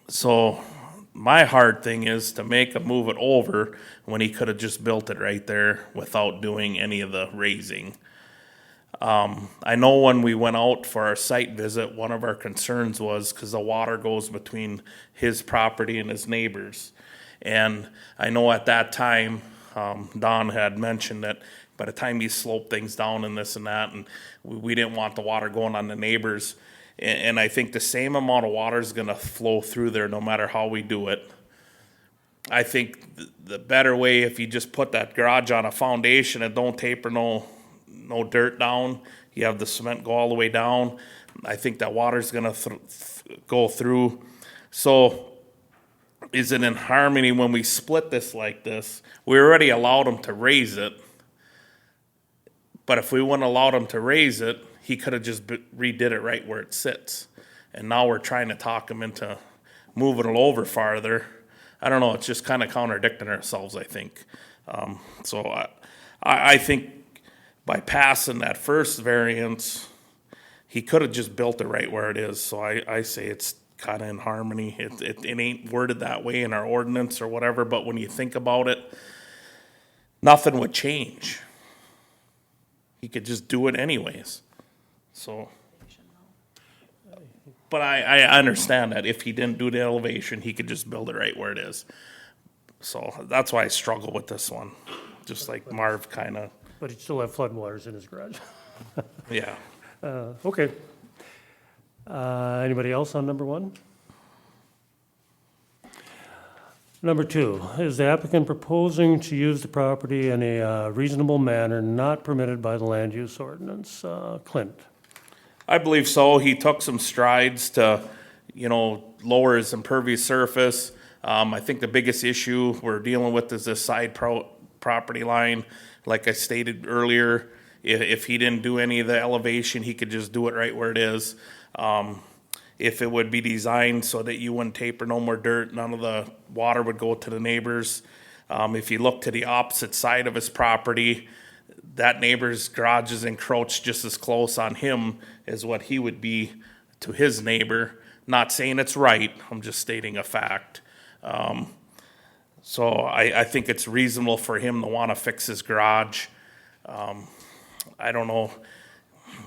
So my hard thing is to make him move it over when he could have just built it right there without doing any of the raising. I know when we went out for our site visit, one of our concerns was because the water goes between his property and his neighbors. And I know at that time, Don had mentioned that by the time he sloped things down and this and that, and we didn't want the water going on the neighbors. And I think the same amount of water is going to flow through there no matter how we do it. I think the better way, if you just put that garage on a foundation and don't taper no dirt down, you have the cement go all the way down, I think that water's going to go through. So is it in harmony when we split this like this? We already allowed him to raise it, but if we wouldn't allowed him to raise it, he could have just redid it right where it sits. And now we're trying to talk him into moving it over farther. I don't know, it's just kind of contradicting ourselves, I think. So I think by passing that first variance, he could have just built it right where it is. So I say it's kind of in harmony. It ain't worded that way in our ordinance or whatever, but when you think about it, nothing would change. He could just do it anyways. So, but I understand that if he didn't do the elevation, he could just build it right where it is. So that's why I struggle with this one, just like Marv kind of, But he'd still have floodwaters in his garage. yeah. Okay. Anybody else on number one? Number two, is the applicant proposing to use the property in a reasonable manner not permitted by the land use ordinance? Clint? I believe so. He took some strides to, lower his impervious surface. I think the biggest issue we're dealing with is this side property line. Like I stated earlier, if he didn't do any of the elevation, he could just do it right where it is. If it would be designed so that you wouldn't taper no more dirt, none of the water would go to the neighbors. If you look to the opposite side of his property, that neighbor's garage is encroached just as close on him as what he would be to his neighbor. Not saying it's right, I'm just stating a fact. So I think it's reasonable for him to want to fix his garage. I don't know.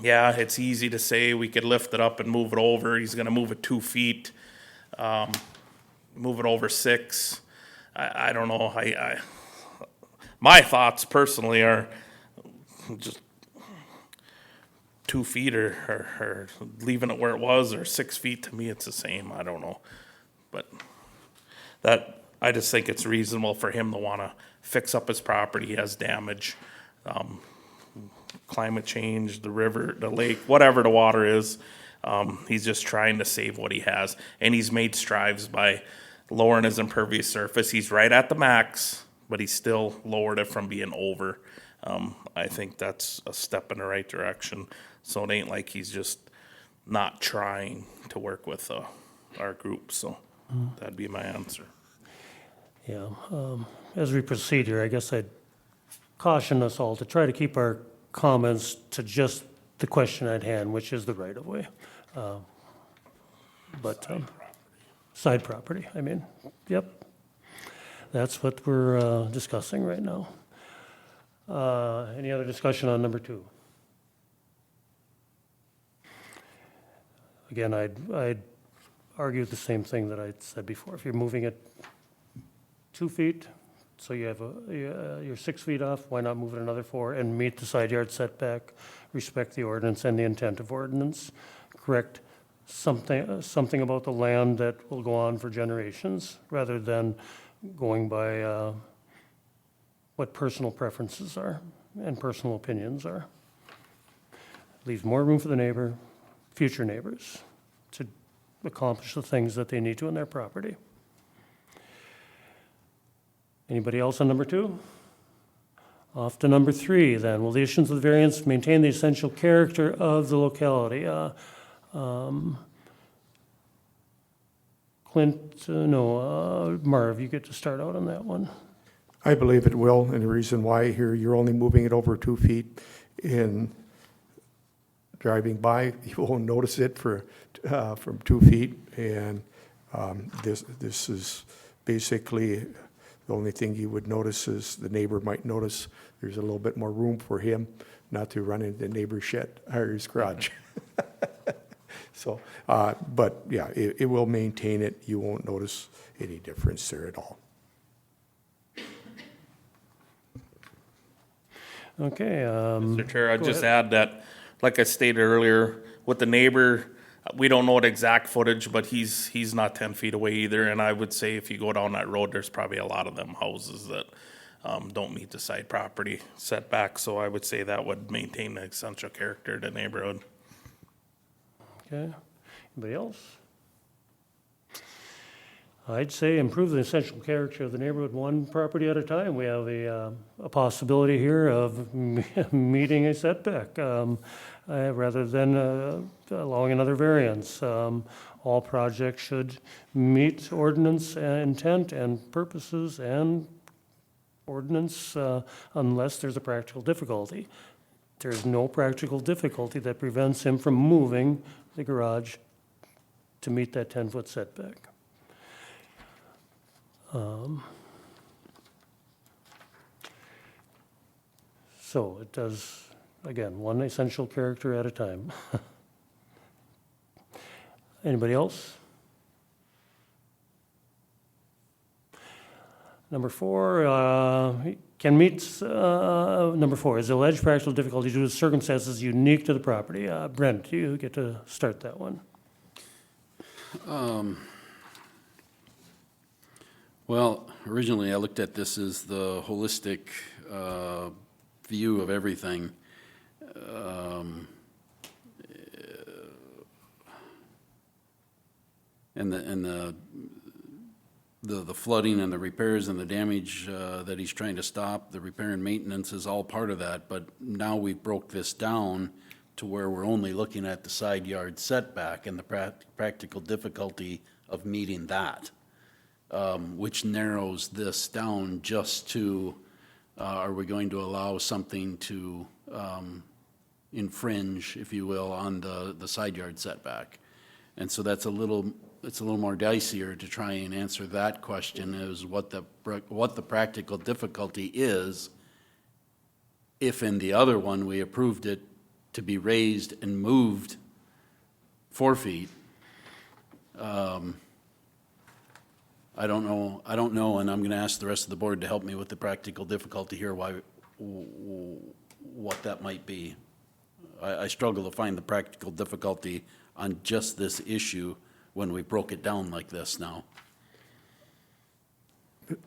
Yeah, it's easy to say we could lift it up and move it over. He's going to move it 2 feet, move it over 6. I don't know. My thoughts personally are just 2 feet or leaving it where it was, or 6 feet. To me, it's the same. I don't know. But I just think it's reasonable for him to want to fix up his property. He has damage. Climate change, the river, the lake, whatever the water is, he's just trying to save what he has. And he's made strides by lowering his impervious surface. He's right at the max, but he's still lowered it from being over. I think that's a step in the right direction. So it ain't like he's just not trying to work with our group. So that'd be my answer. Yeah. As we proceed here, I guess I'd caution us all to try to keep our comments to just the question at hand, which is the right-of-way. Side property, I mean, yep. That's what we're discussing right now. Any other discussion on number two? Again, I'd argue the same thing that I said before. If you're moving it 2 feet, so you have you're 6 feet off, why not move it another 4 and meet the side yard setback, respect the ordinance and the intent of ordinance, correct something about the land that will go on for generations, rather than going by what personal preferences are and personal opinions are. Leaves more room for the future neighbors, to accomplish the things that they need to on their property. Anybody else on number two? Off to number three, then. Will the issuance of the variance maintain the essential character of the locality? Clint, Marv, you get to start out on that one. I believe it will, and the reason why here, you're only moving it over 2 feet. In driving by, you won't notice it from 2 feet, and this is basically the only thing you would notice is the neighbor might notice there's a little bit more room for him not to run into the neighbor's shed or his garage. So, but yeah, it will maintain it. You won't notice any difference there at all. Okay. Mr. Chair, I'd go just ahead. add that, like I stated earlier, with the neighbor, we don't know what exact footage, but he's not 10 feet away either. And I would say if you go down that road, there's probably a lot of them houses that don't meet the side property setback. So I would say that would maintain the essential character of the neighborhood. Okay. Anybody else? I'd say improve the essential character of the neighborhood one property at a time. We have a possibility here of meeting a setback rather than allowing another variance. All projects should meet ordinance intent and purposes and ordinance unless there's a practical difficulty. There's no practical difficulty that prevents him from moving the garage to meet that 10-foot setback. So it does, again, one essential character at a time. Anybody else? Number 4, number 4, is alleged practical difficulty due to circumstances unique to the property. Brent, you get to start that one. Well, originally I looked at this as the holistic view of everything. And the flooding and the repairs and the damage that he's trying to stop, the repair and maintenance is all part of that. But now we broke this down to where we're only looking at the side yard setback and the practical difficulty of meeting that, which narrows this down just to, are we going to allow something to infringe, if you will, on the side yard setback? And so it's a little more dicier to try and answer that question, is what the practical difficulty is if in the other one we approved it to be raised and moved 4 feet. I don't know, and I'm going to ask the rest of the board to help me with the practical difficulty here, what that might be. I struggle to find the practical difficulty on just this issue when we broke it down like this now.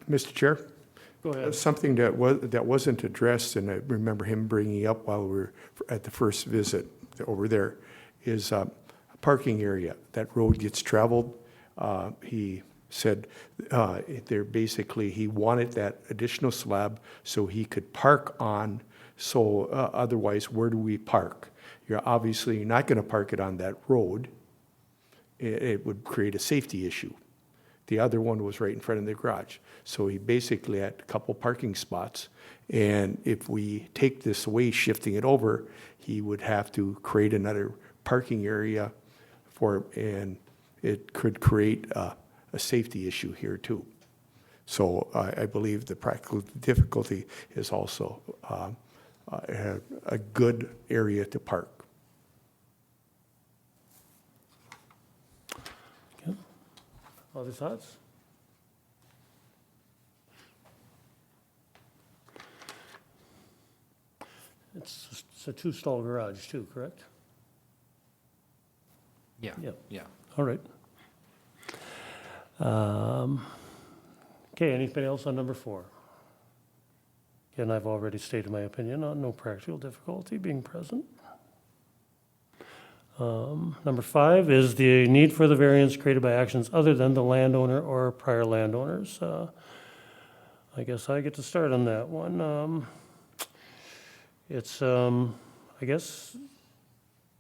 Mr. Chair? Go ahead. Something that wasn't addressed, and I remember him bringing up while we were at the first visit over there, is a parking area. That road gets traveled. He said he wanted that additional slab so he could park on. So otherwise, where do we park? You're obviously not going to park it on that road. It would create a safety issue. The other one was right in front of the garage. So he basically had a couple parking spots. And if we take this away, shifting it over, he would have to create another parking area and it could create a safety issue here too. So I believe the practical difficulty is also a good area to park. Okay. Other thoughts? It's a two-stall garage too, correct? Yeah. Yep. Yeah. All right. Okay, anybody else on number 4? Again, I've already stated my opinion on no practical difficulty being present. Number 5 is the need for the variance created by actions other than the landowner or prior landowners. I guess I get to start on that one. It's, I guess,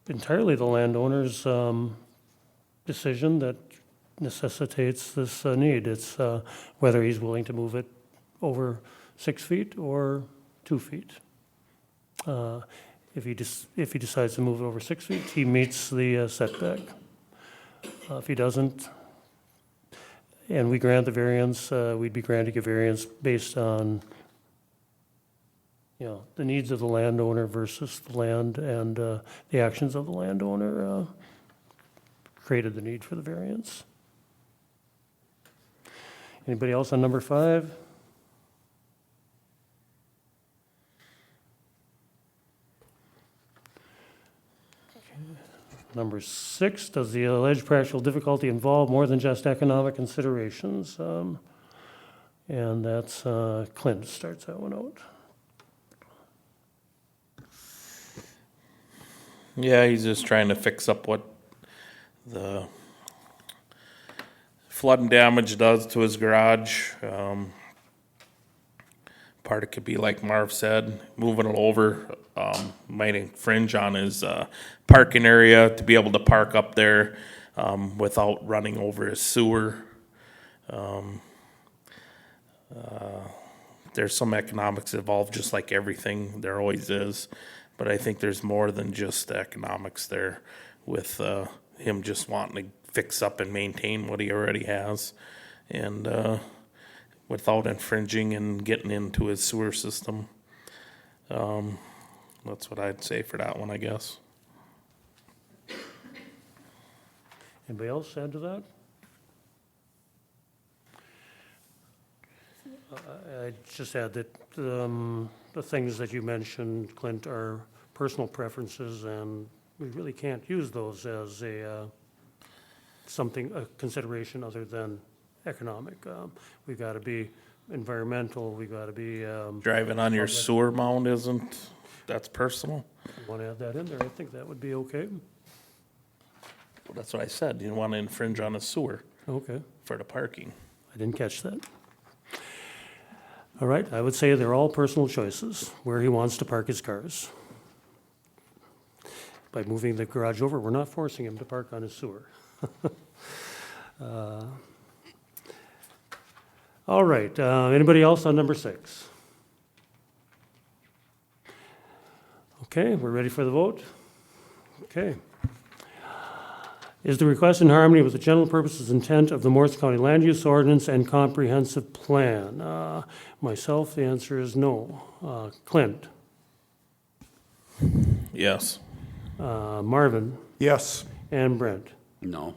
entirely the landowner's decision that necessitates this need. It's whether he's willing to move it over 6 feet or 2 feet. If he decides to move it over 6 feet, he meets the setback. If he doesn't, and we grant the variance, we'd be granting a variance based on, the needs of the landowner versus the land, and the actions of the landowner created the need for the variance. Anybody else on number 5? Number 6, does the alleged practical difficulty involve more than just economic considerations? And that's Clint starts that one out. Yeah, he's just trying to fix up what the flood and damage does to his garage. Part it could be like Marv said, moving it over might infringe on his parking area to be able to park up there without running over his sewer. there's some economics involved, just like everything, there always is. But I think there's more than just economics there with him just wanting to fix up and maintain what he already has. And without infringing and getting into his sewer system. That's what I'd say for that one, I guess. Anybody else add to that? I'd just add that the things that you mentioned, Clint, are personal preferences, and we really can't use those as a consideration other than economic. We've got to be environmental, we've got to be, Driving on your sewer mound that's personal? want to add that in there, I think that would be okay. Well, that's what I said, you don't want to infringe on a sewer Okay, for the parking. I didn't catch that. All right, I would say they're all personal choices, where he wants to park his cars. By moving the garage over, we're not forcing him to park on his sewer. All right, anybody else on number 6? Okay, we're ready for the vote? Okay. Is the request in harmony with the general purposes intent of the Morrison County Land Use Ordinance and Comprehensive Plan? Myself, the answer is no. Clint? Yes. Marvin? Yes. And Brent? No.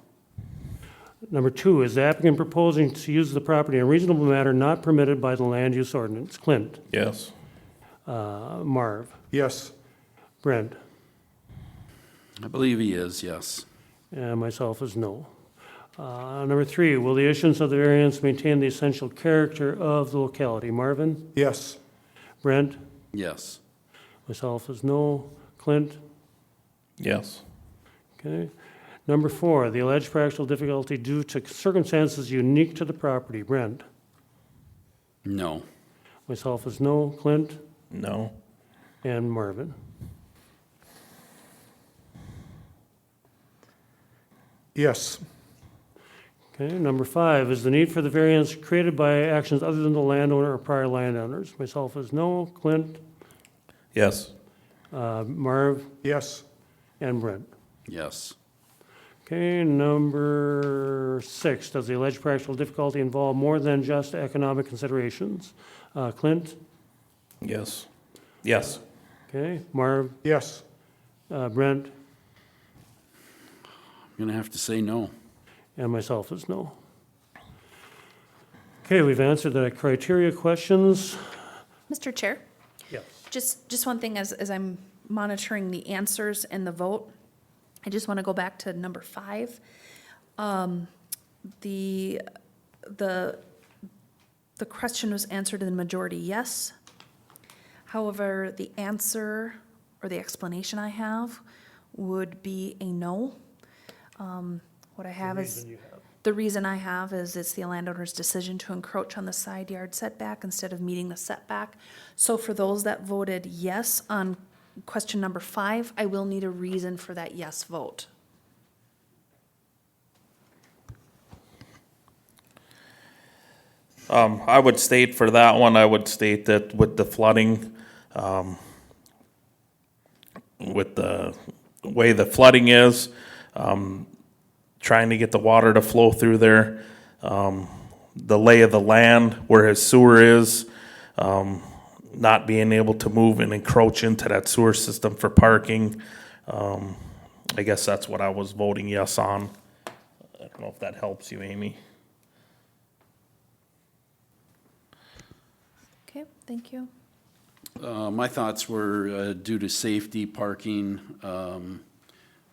Number 2, is the applicant proposing to use the property in a reasonable manner not permitted by the land use ordinance? Clint? Yes. Marv? Yes. Brent? I believe he is, yes. And myself is no. Number 3, will the issuance of the variance maintain the essential character of the locality? Marvin? Yes. Brent? Yes. Myself is no. Clint? Yes. Okay. Number 4, the alleged practical difficulty due to circumstances unique to the property. Brent? No. Myself is no. Clint? No. And Marvin? Yes. Okay. Number 5, is the need for the variance created by actions other than the landowner or prior landowners? Myself is no. Clint? Yes. Marv? Yes. And Brent? Yes. Okay, number 6, does the alleged practical difficulty involve more than just economic considerations? Clint? Yes. Yes. Okay, Marv? Yes. Brent? I'm going to have to say no. And myself is no. Okay, we've answered the criteria questions. Mr. Chair, Yes. just one thing as I'm monitoring the answers and the vote, I just want to go back to number 5. The question was answered in the majority yes. However, the answer or the explanation I have would be a no. What I have is, the reason I have is it's the landowner's decision to encroach on the side yard setback instead of meeting the setback. So for those that voted yes on question number 5, I will need a reason for that yes vote. I would state for that one, I would state that with the flooding, with the way the flooding is, trying to get the water to flow through there, the lay of the land where his sewer is, not being able to move and encroach into that sewer system for parking. I guess that's what I was voting yes on. I don't know if that helps you, Amy. Okay, thank you. My thoughts were due to safety, parking,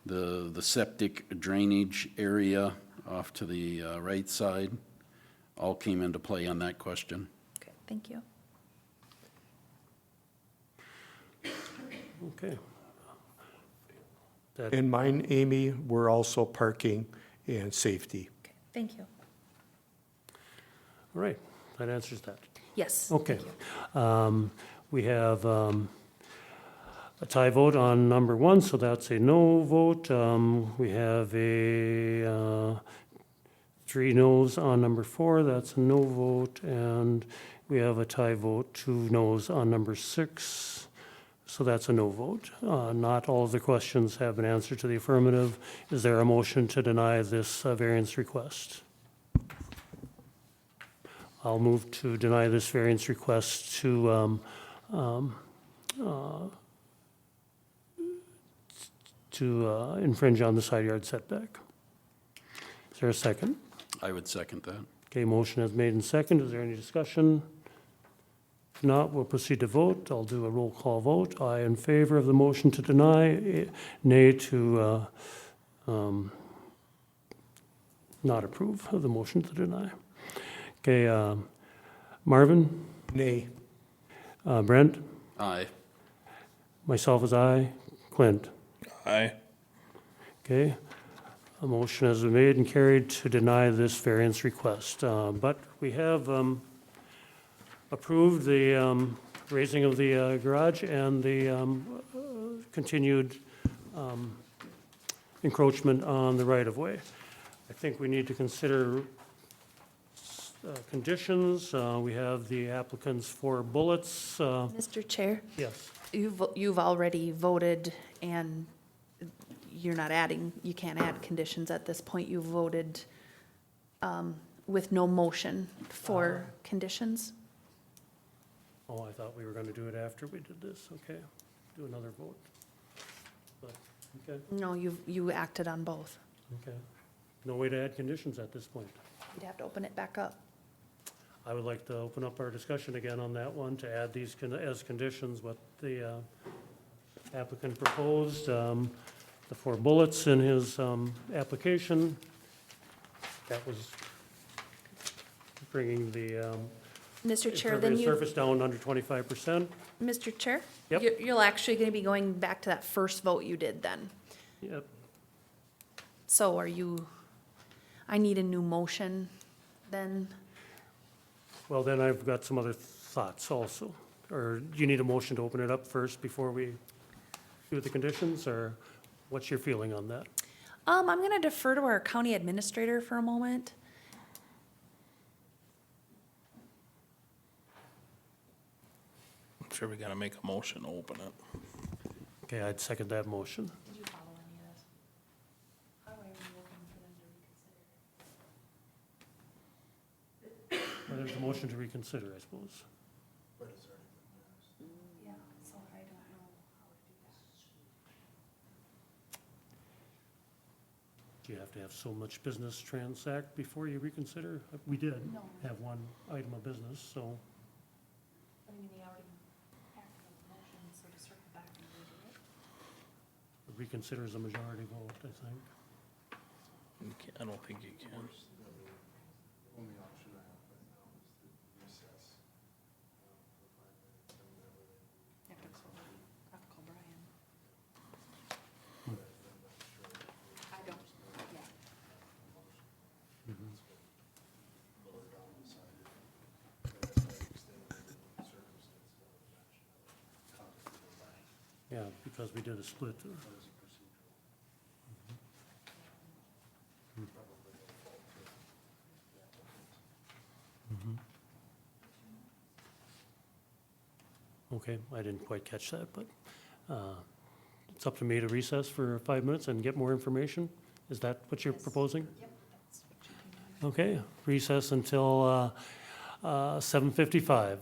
the septic drainage area off to the right side, all came into play on that question. Okay, thank you. Okay. In mine, Amy, we're also parking and safety. Okay, thank you. All right, that answers that. Yes. Okay. We have a tie vote on number 1, so that's a no vote. We have a 3 noes on number 4, that's a no vote, and we have a tie vote, 2 noes on number 6, so that's a no vote. Not all of the questions have been answered to the affirmative. Is there a motion to deny this variance request? I'll move to deny this variance request to infringe on the side yard setback. Is there a second? I would second that. Okay, motion has made and second. Is there any discussion? If not, we'll proceed to vote. I'll do a roll call vote. Aye in favor of the motion to deny, nay to not approve of the motion to deny. Okay, Marvin, Nay. Brent, Aye. myself is aye. Clint. Aye. Okay, a motion has been made and carried to deny this variance request. But we have approved the raising of the garage and the continued encroachment on the right-of-way. I think we need to consider conditions. We have the applicants for bullets. Mr. Chair, Yes. you've already voted and you're not adding, you can't add conditions at this point. You voted with no motion for conditions. Oh, I thought we were going to do it after we did this. Okay, do another vote. But, okay, No, you acted on both. okay. No way to add conditions at this point. You'd have to open it back up. I would like to open up our discussion again on that one, to add these as conditions what the applicant proposed. The 4 bullets in his application. That was bringing the Mr. Chair, then impervious you, surface down under 25%. Mr. Chair? Yep. You're actually going to be going back to that first vote you did then. Yep. So I need a new motion then. Well, then I've got some other thoughts also. Or do you need a motion to open it up first before we do the conditions, or what's your feeling on that? I'm going to defer to our county administrator for a moment. I'm sure we gotta make a motion to open it. Okay, I'd second that motion. Did you follow any of this? How are we looking for them to reconsider? Well, there's a motion to reconsider, I suppose. Yeah, so I don't know how to do that. Do you have to have so much business transact before you reconsider? We did No. have one item of business, so, I mean, they already acted on the motion, so to circle back and redo it. reconsider is a majority vote, I think. I don't think you can. Only option I have right now is to recess for 5 minutes and whenever they You have to call Brian. I don't, yeah. lower down decided that I extended the circumstances of the match. Contact the bank. Yeah, because we did a split. That is a procedural. Probably no fault to the applicant. Okay, I didn't quite catch that, but it's up to me to recess for 5 minutes and get more information? Is that what you're proposing? Yep, that's what you do. Okay, recess until 7:55.